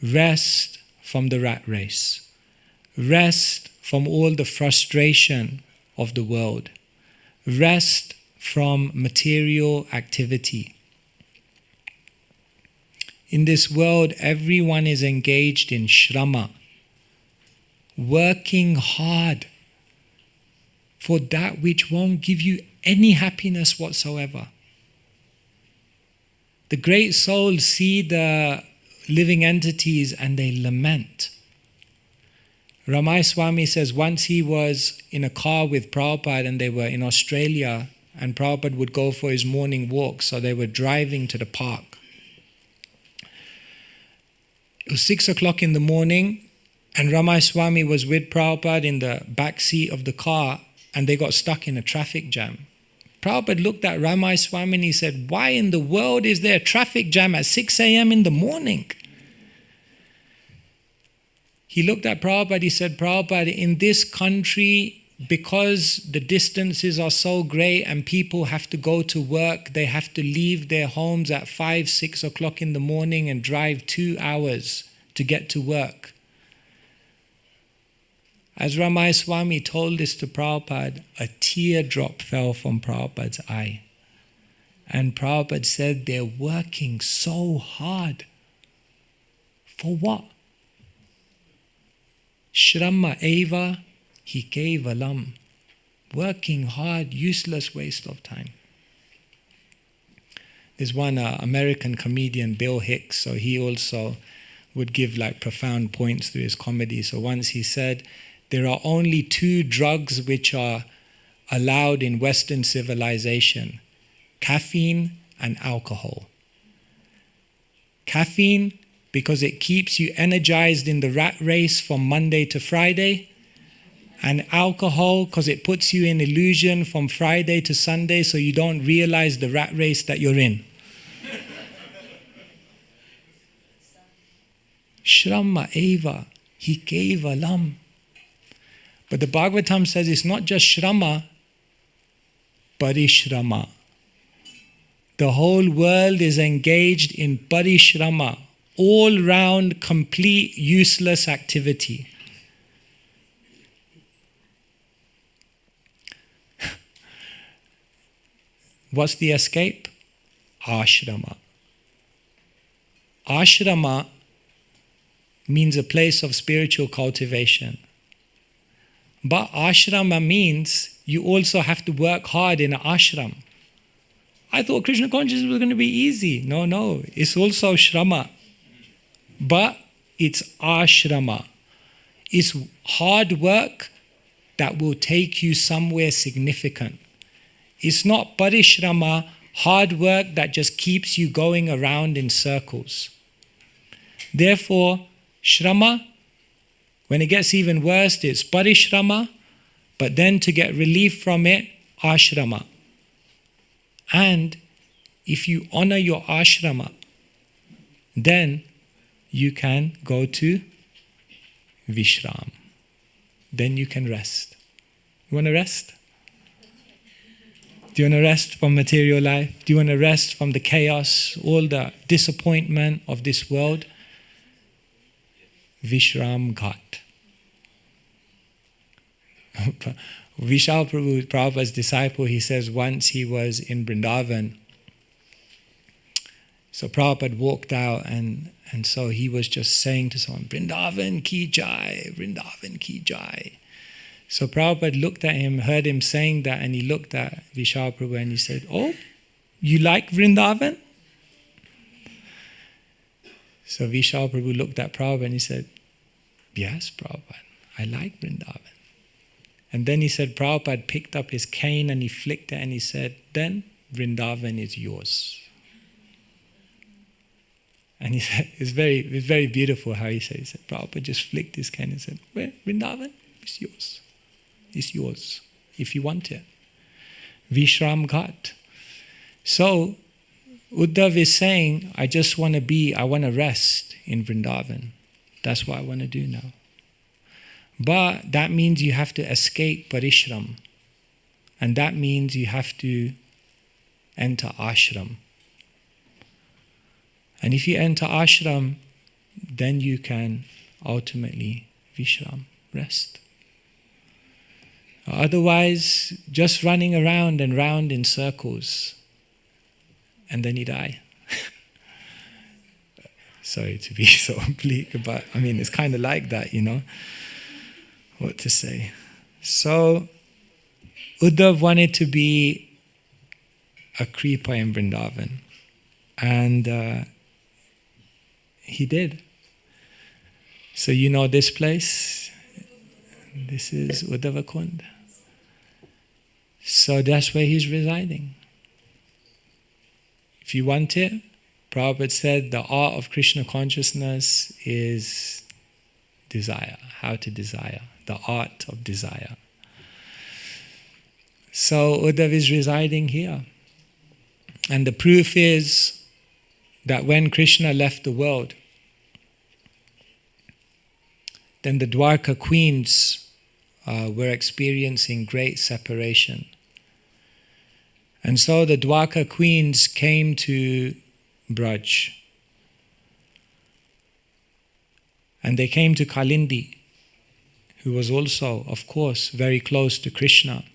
Rest from the rat race. Rest from all the frustration of the world. Rest from material activity. In this world, everyone is engaged in shrama, working hard for that which won't give you any happiness whatsoever. The great souls see the living entities and they lament. Ramai Swami says once he was in a car with Prabhupada and they were in Australia, and Prabhupada would go for his morning walk, so they were driving to the park. It was 6 o'clock in the morning, and Ramai Swami was with Prabhupada in the back seat of the car, and they got stuck in a traffic jam. Prabhupada looked at Ramai Swami and he said, why in the world is there a traffic jam at 6 a.m. in the morning? He looked at Prabhupada, he said, Prabhupada, in this country, because the distances are so great and people have to go to work, they have to leave their homes at 5, 6 o'clock in the morning and drive 2 hours to get to work. As Ramai Swami told this to Prabhupada, a teardrop fell from Prabhupada's eye. And Prabhupada said, they're working so hard. For what? Shrama eva hi kevalam. Working hard, useless waste of time. There's one American comedian, Bill Hicks, so he also would give like profound points through his comedy. So once he said, there are only 2 drugs which are allowed in Western civilization: caffeine and alcohol. Caffeine, because it keeps you energized in the rat race from Monday to Friday, and alcohol, because it puts you in illusion from Friday to Sunday so you don't realize the rat race that you're in. Shrama eva hi kevalam. But the Bhagavatam says it's not just Shrama, Parishrama. The whole world is engaged in Parishrama, all-round, complete, useless activity. What's the escape? Ashrama. Ashrama means a place of spiritual cultivation. But ashrama means you also have to work hard in an ashram. I thought Krishna consciousness was going to be easy. No, it's also shrama. But it's ashrama. It's hard work that will take you somewhere significant. It's not parishrama, hard work that just keeps you going around in circles. Therefore, shrama, when it gets even worse, it's parishrama, but then to get relief from it, ashrama. And if you honor your ashrama, then you can go to Vishram. Then you can rest. You want to rest? Do you want to rest from material life? Do you want to rest from the chaos, all the disappointment of this world? Vishram Ghat. Vishal Prabhu, Prabhupada's disciple, he says once he was in Vrindavan. So Prabhupada walked out and so he was just saying to someone, Vrindavan ki jai, Vrindavan ki jai. So Prabhupada looked at him, heard him saying that, and he looked at Vishal Prabhu and he said, oh, you like Vrindavan? So Vishal Prabhu looked at Prabhupada and he said, yes, Prabhupada, I like Vrindavan. And then he said, Prabhupada picked up his cane and he flicked it and he said, then Vrindavan is yours. And he said, it's very beautiful how he said, Prabhupada just flicked his cane and said, well, Vrindavan is yours. It's yours if you want it. Vishram Ghat. So Uddhava is saying, I want to rest in Vrindavan. That's what I want to do now. But that means you have to escape parishram. And that means you have to enter ashram. And if you enter ashram, then you can ultimately vishram, rest. Otherwise, just running around and round in circles, and then you die. Sorry to be so bleak, but I mean, it's kind of like that, you know. what to say. So Uddhava wanted to be a Kripa in Vrindavan, and he did. So you know this place? This is Uddhava Kund. So that's where he's residing. If you want it, Prabhupada said the art of Krishna consciousness is desire, how to desire, the art of desire. So Uddhava is residing here. And the proof is that when Krishna left the world, then the Dwarka queens were experiencing great separation. And so the Dwarka queens came to Braj. And they came to Kalindi, who was also, of course, very close to Krishna.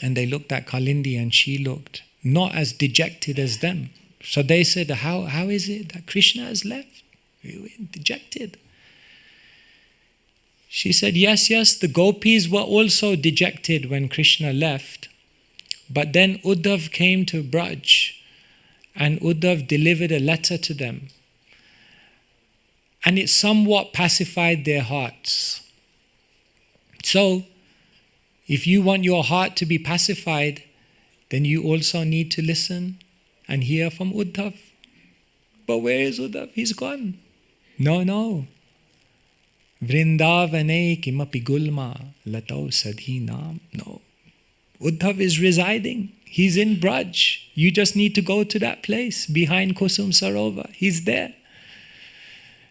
And they looked at Kalindi and she looked not as dejected as them. So they said, how is it that Krishna has left? We were dejected. She said, yes, the gopis were also dejected when Krishna left. But then Uddhava came to Braj and Uddhava delivered a letter to them. And it somewhat pacified their hearts. So, if you want your heart to be pacified, then you also need to listen and hear from Uddhava. But where is Uddhava? He's gone. No. Vrindavane kimapi gulma latau sadhi nam. No. Uddhava is residing. He's in Braj. You just need to go to that place behind Kusum Sarova. He's there.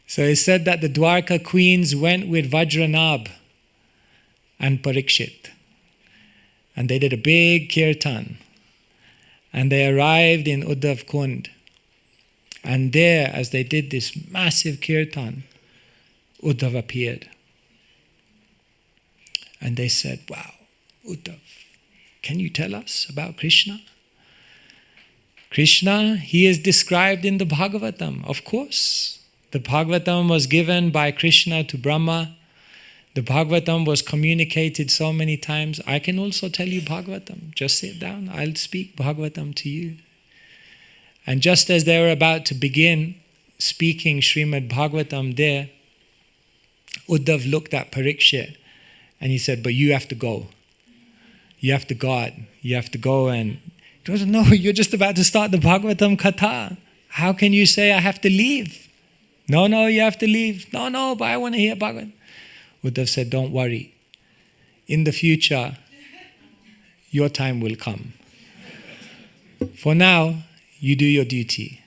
So it said that the Dwarka queens went with Vajranabh and Parikshit. And they did a big kirtan. And they arrived in Uddhava Kund. And there, as they did this massive kirtan, Uddhava appeared. And they said, wow, Uddhava, can you tell us about Krishna? Krishna, he is described in the Bhagavatam, of course. The Bhagavatam was given by Krishna to Brahma. The Bhagavatam was communicated so many times. I can also tell you Bhagavatam. Just sit down, I'll speak Bhagavatam to you. And just as they were about to begin speaking Srimad Bhagavatam there, Uddhava looked at Parikshit and he said, but you have to go. You have to guard. You have to go. And he goes, no, you're just about to start the Bhagavatam Katha. How can you say I have to leave? No, you have to leave. No, but I want to hear Bhagavatam. Uddhava said, don't worry. In the future, your time will come. For now, you do your duty.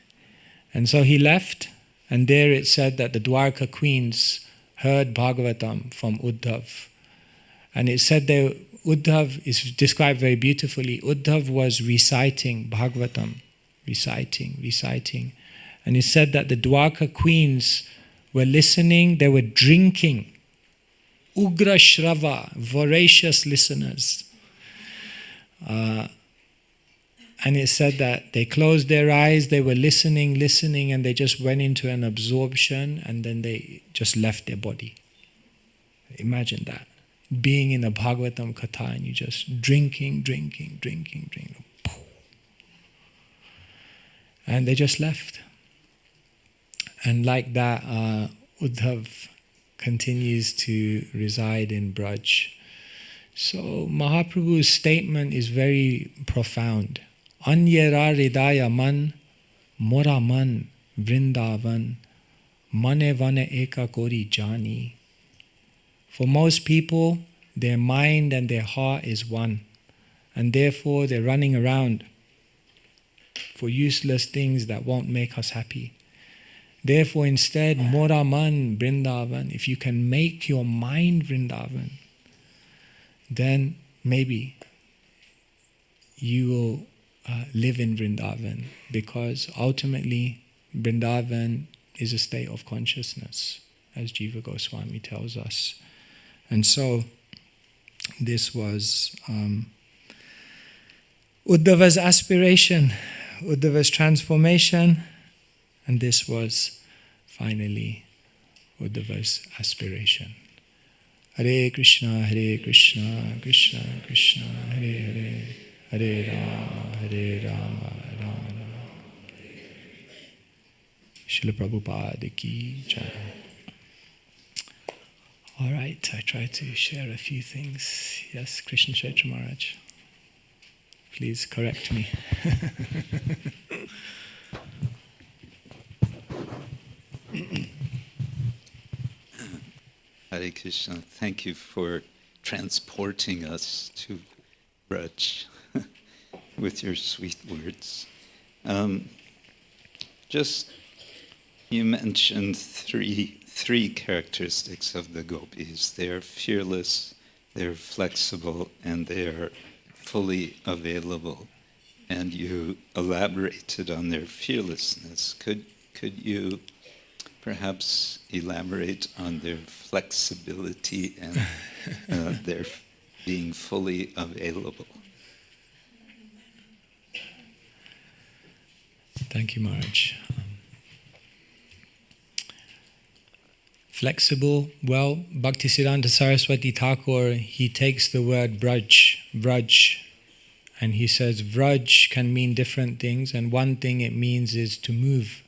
And so he left, and there it said that the Dwarka queens heard Bhagavatam from Uddhava. And it said that Uddhava is described very beautifully. Uddhava was reciting Bhagavatam, reciting. And it said that the Dwarka queens were listening, they were drinking. Ugra Shrava, voracious listeners. And it said that they closed their eyes, they were listening, and they just went into an absorption and then they just left their body. Imagine that. Being in a Bhagavatam Katha and you just drinking. And they just left. And like that, Uddhava continues to reside in Braj. So Mahaprabhu's statement is very profound. Anyara Hridaya Man, Mora Man, Vrindavan, Mane Vane Eka Kori Jani. For most people, their mind and their heart is one. And therefore they're running around for useless things that won't make us happy. Therefore, instead, Mora Man, Vrindavan, if you can make your mind Vrindavan, then maybe you will live in Vrindavan, because ultimately Vrindavan is a state of consciousness, as Jiva Goswami tells us. And so, this was Uddhava's aspiration, Uddhava's transformation, and this was finally Uddhava's aspiration. Hare Krishna, Krishna Krishna, Hare Hare, Hare Rama, Rama Rama. Srila Prabhupada ki jai. All right, I try to share a few things. Yes, Krishna Kshetra Maharaj. Please correct me. Hare Krishna, thank you for transporting us to Braj with your sweet words. Just, you mentioned three characteristics of the gopis. They're fearless, they're flexible, and they're fully available. And you elaborated on their fearlessness. Could you perhaps elaborate on their flexibility and their being fully available? Thank you, Maharaj. Flexible, well, Bhaktisiddhanta Saraswati Thakur, he takes the word Vraj, and he says Vraj can mean different things, and one thing it means is to move.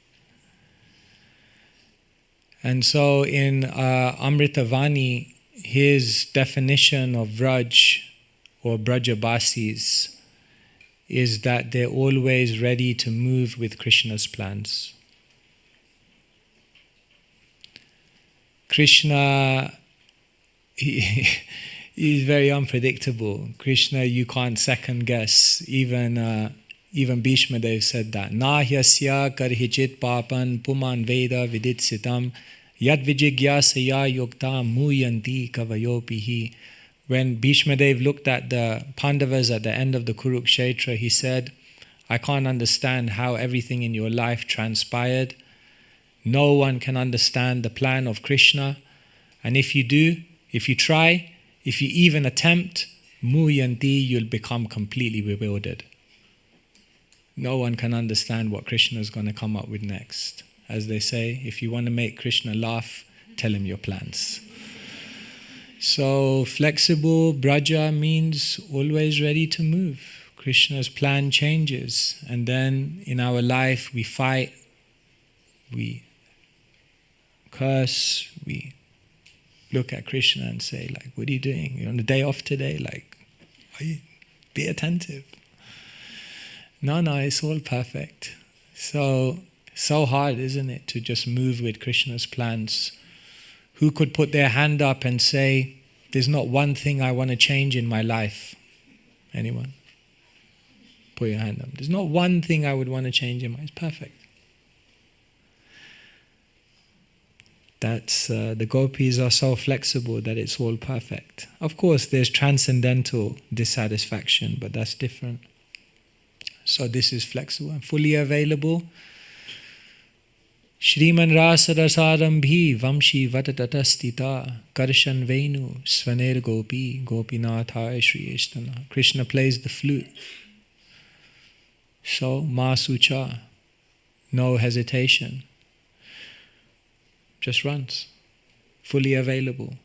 And so in Amritavani, his definition of Vraj or Brajabasis is that they're always ready to move with Krishna's plans. Krishna, he is very unpredictable. Krishna, you can't second guess. Even Bhishma Dev said that. Nahyasya karhichit papan puman veda viditsitam yad vijigyasaya yukta muyanti kavayopihi. When Bhishma Dev looked at the Pandavas at the end of the Kurukshetra, he said, I can't understand how everything in your life transpired. No one can understand the plan of Krishna. And if you do, if you try, if you even attempt, muyanti, you'll become completely bewildered. No one can understand what Krishna is going to come up with next. As they say, if you want to make Krishna laugh, tell him your plans. So flexible, Braja means always ready to move. Krishna's plan changes. And then in our life we fight, we curse, we look at Krishna and say, like, what are you doing? You're on the day off today? Like, be attentive. No, it's all perfect. So hard, isn't it, to just move with Krishna's plans? Who could put their hand up and say, there's not one thing I want to change in my life? Anyone? Put your hand up. There's not one thing I would want to change in my life. It's perfect. That's the gopis are so flexible that it's all perfect. Of course, there's transcendental dissatisfaction, but that's different. So this is flexible and fully available. Shriman rasa rasarambhi vamshi vatatatastita karshan venu svaner gopi gopinathaya shri ishtana. Krishna plays the flute. So masucha, no hesitation. Just runs, fully available.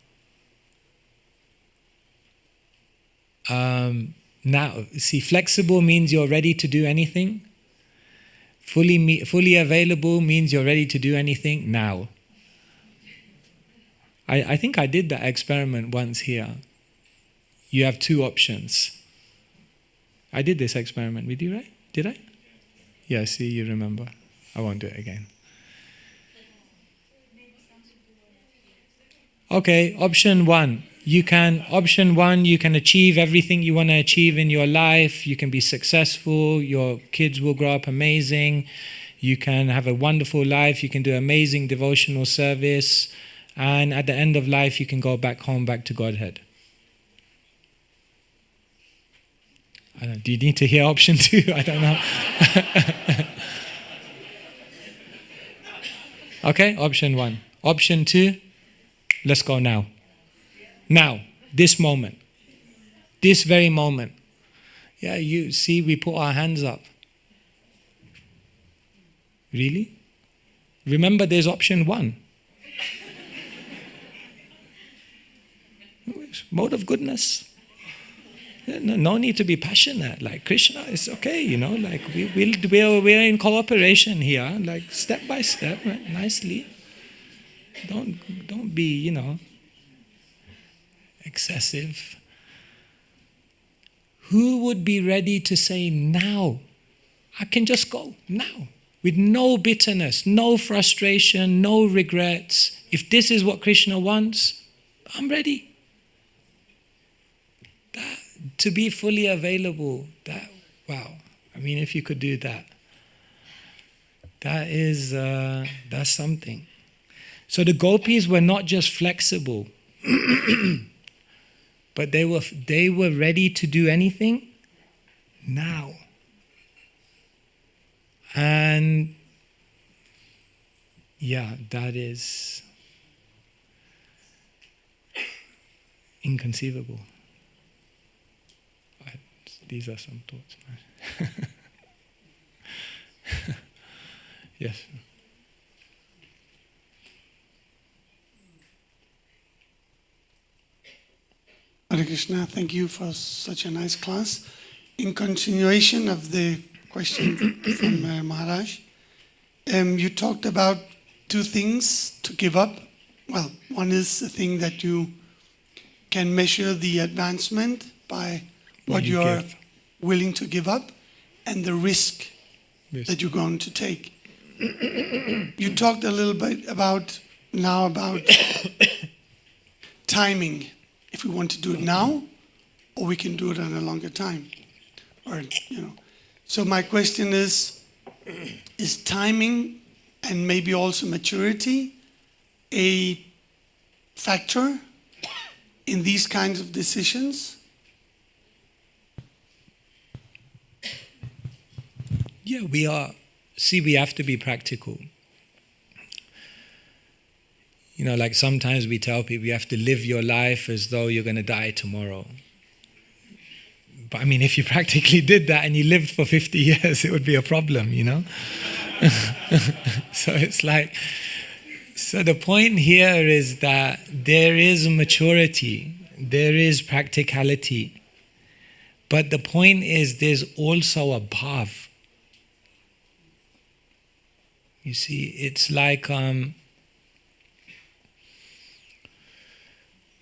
Now, see, flexible means you're ready to do anything. Fully available means you're ready to do anything now. I think I did that experiment once here. You have two options. I did this experiment with you, right? Did I? Yeah, see, you remember. I won't do it again. Okay, option one. You can achieve everything you want to achieve in your life. You can be successful. Your kids will grow up amazing. You can have a wonderful life. You can do amazing devotional service. And at the end of life, you can go back home, back to Godhead. I don't know. Do you need to hear option two? I don't know. Okay, option one. Option two, let's go now. Now, this moment. This very moment. Yeah, you see, we put our hands up. Really? Remember, there's option one. mode of goodness. No need to be passionate. Like Krishna, it's okay, like we're in cooperation here, like step by step, right? Nicely. Don't be, excessive. Who would be ready to say now, I can just go now, with no bitterness, no frustration, no regrets. If this is what Krishna wants, I'm ready. To be fully available, wow. I mean, if you could do that, that's something. So the gopis were not just flexible, but they were ready to do anything now. And yeah, that is inconceivable. These are some thoughts, man. Yes. Hare Krishna, thank you for such a nice class. In continuation of the question from Maharaj, you talked about two things to give up. Well, one is the thing that you can measure the advancement by what you are willing to give up and the risk that you're going to take. You talked a little bit about timing. If we want to do it now, or we can do it on a longer time. So my question is timing and maybe also maturity a factor in these kinds of decisions? Yeah, we have to be practical. Like sometimes we tell people you have to live your life as though you're going to die tomorrow. But I mean, if you practically did that and you lived for 50 years, it would be a problem, So it's like, so the point here is that there is maturity, there is practicality. But the point is there's also above. You see, it's like when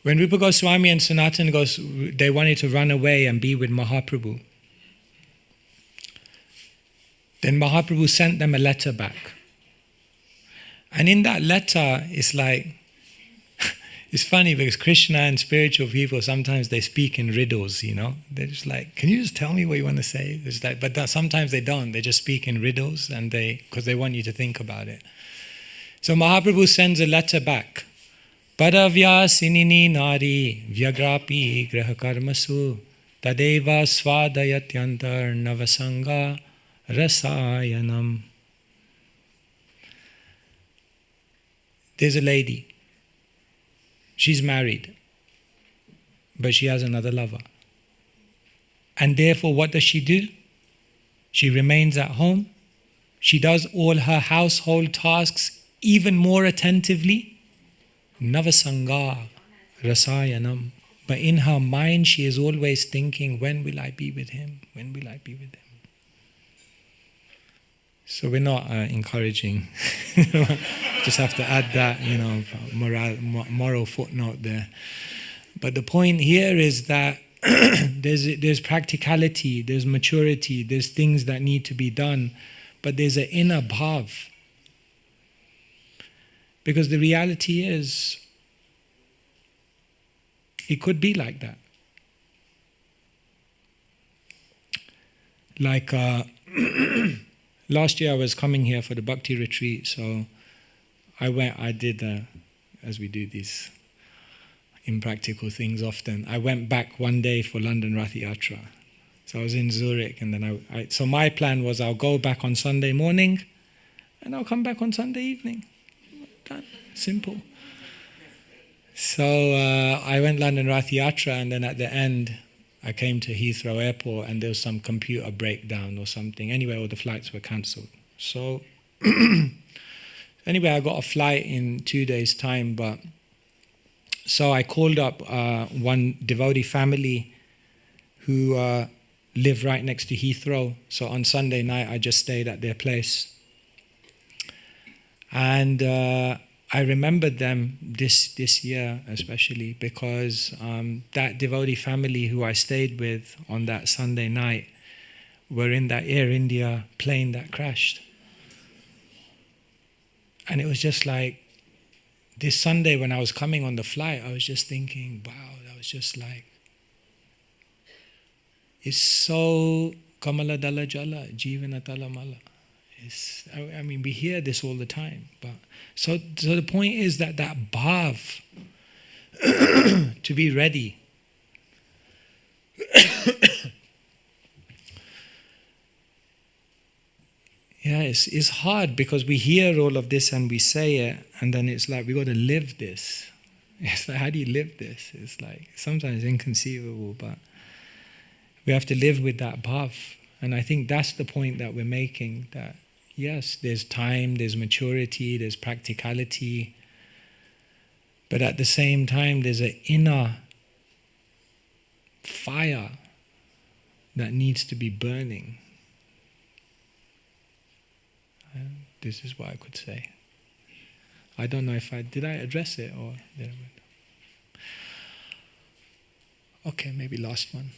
Rupa Goswami and Sanatana they wanted to run away and be with Mahaprabhu. Then Mahaprabhu sent them a letter back. And in that letter, it's like, it's funny because Krishna and spiritual people, sometimes they speak in riddles, They're just like, can you just tell me what you want to say? It's like, but sometimes they don't. They just speak in riddles because they want you to think about it. So Mahaprabhu sends a letter back. Paravya sinini nari vyagrapi grahakarmasu tadeva swadayatyantar navasanga rasayanam. There's a lady. She's married, but she has another lover. And therefore, what does she do? She remains at home. She does all her household tasks even more attentively. Navasanga rasayanam. But in her mind, she is always thinking, when will I be with him? When will I be with him? So we're not encouraging. Just have to add that, moral footnote there. But the point here is that there's practicality, there's maturity, there's things that need to be done, but there's an inner bhav. Because the reality is, it could be like that. Like last year I was coming here for the Bhakti retreat, so I did, as we do these impractical things often, I went back one day for London Rath Yatra. So I was in Zurich, and then so my plan was I'll go back on Sunday morning, and I'll come back on Sunday evening. Done. Simple. So I went London Rath Yatra, and then at the end, I came to Heathrow Airport, and there was some computer breakdown or something. Anyway, all the flights were cancelled. So anyway, I got a flight in 2 days' time, but So I called up one devotee family who live right next to Heathrow. So on Sunday night, I just stayed at their place. And I remembered them this year especially because that devotee family who I stayed with on that Sunday night were in that Air India plane that crashed. And it was just like, this Sunday when I was coming on the flight, I was just thinking, wow, that was just like, it's so Kamala Dala Jala, Jivana Tala Mala. I mean, we hear this all the time. But so the point is that bhav, to be ready, yeah, it's hard because we hear all of this and we say it, and then it's like we got to live this. It's like, how do you live this? It's like sometimes inconceivable, but we have to live with that bhav. And I think that's the point that we're making, that yes, there's time, there's maturity, there's practicality, but at the same time there's an inner fire that needs to be burning. This is what I could say. I don't know if did I address it or did I? Okay, maybe last one.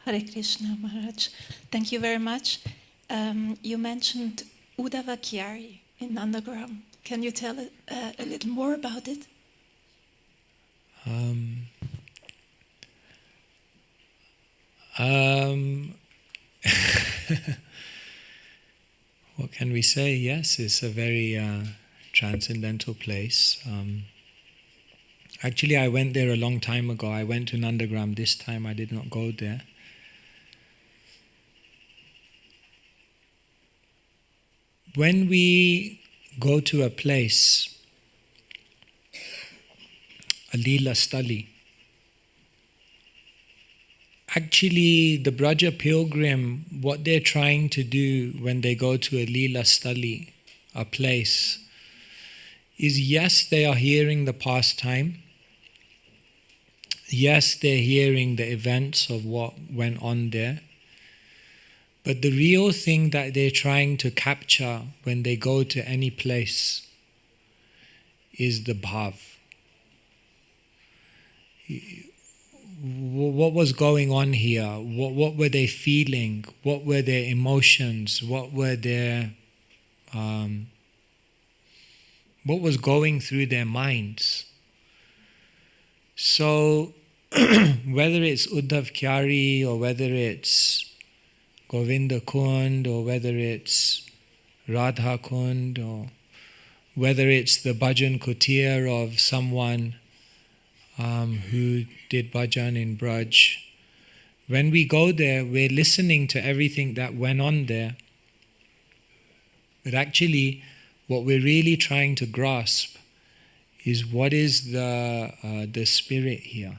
Hare Krishna, Maharaj. Thank you very much. You mentioned Uddhava Gita in Nandagram. Can you tell a little more about it? What can we say? Yes, it's a very transcendental place. Actually, I went there a long time ago. I went to Nandagram this time. I did not go there. When we go to a place, a Leela Stali, actually the Braja pilgrim, what they're trying to do when they go to a Leela Stali, a place, is yes, they are hearing the pastime. Yes, they're hearing the events of what went on there. But the real thing that they're trying to capture when they go to any place is the bhav. What was going on here? What were they feeling? What were their emotions? What were their what was going through their minds? So whether it's Uddhava Gita or whether it's Govinda Kund or whether it's Radha Kund or whether it's the bhajan kutir of someone who did bhajan in Braj, when we go there, we're listening to everything that went on there. But actually, what we're really trying to grasp is what is the spirit here.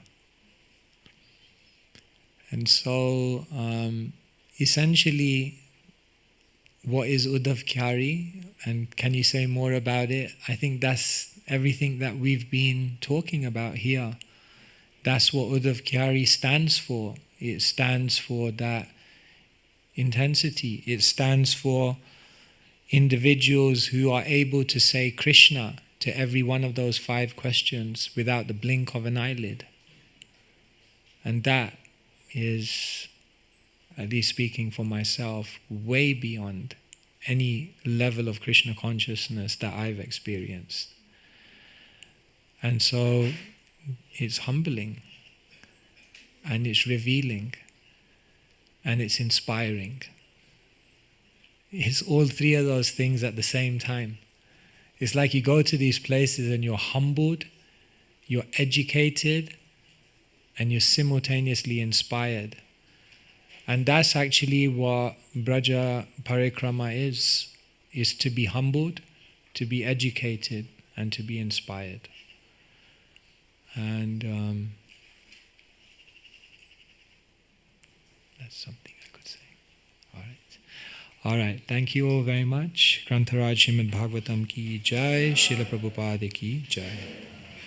And so, essentially, what is Uddhava Gita, and can you say more about it? I think that's everything that we've been talking about here. That's what Uddhava Gita stands for. It stands for that intensity. It stands for individuals who are able to say Krishna to every one of those 5 questions without the blink of an eyelid. And that is, at least speaking for myself, way beyond any level of Krishna consciousness that I've experienced. And so it's humbling, and it's revealing, and it's inspiring. It's all 3 of those things at the same time. It's like you go to these places and you're humbled, you're educated, and you're simultaneously inspired. And that's actually what Braja Parikrama is to be humbled, to be educated and to be inspired. And that's something I could say. All right. Thank you all very much. Grantaraj Srimad Bhagavatam ki jai. Srila Prabhupada ki jai.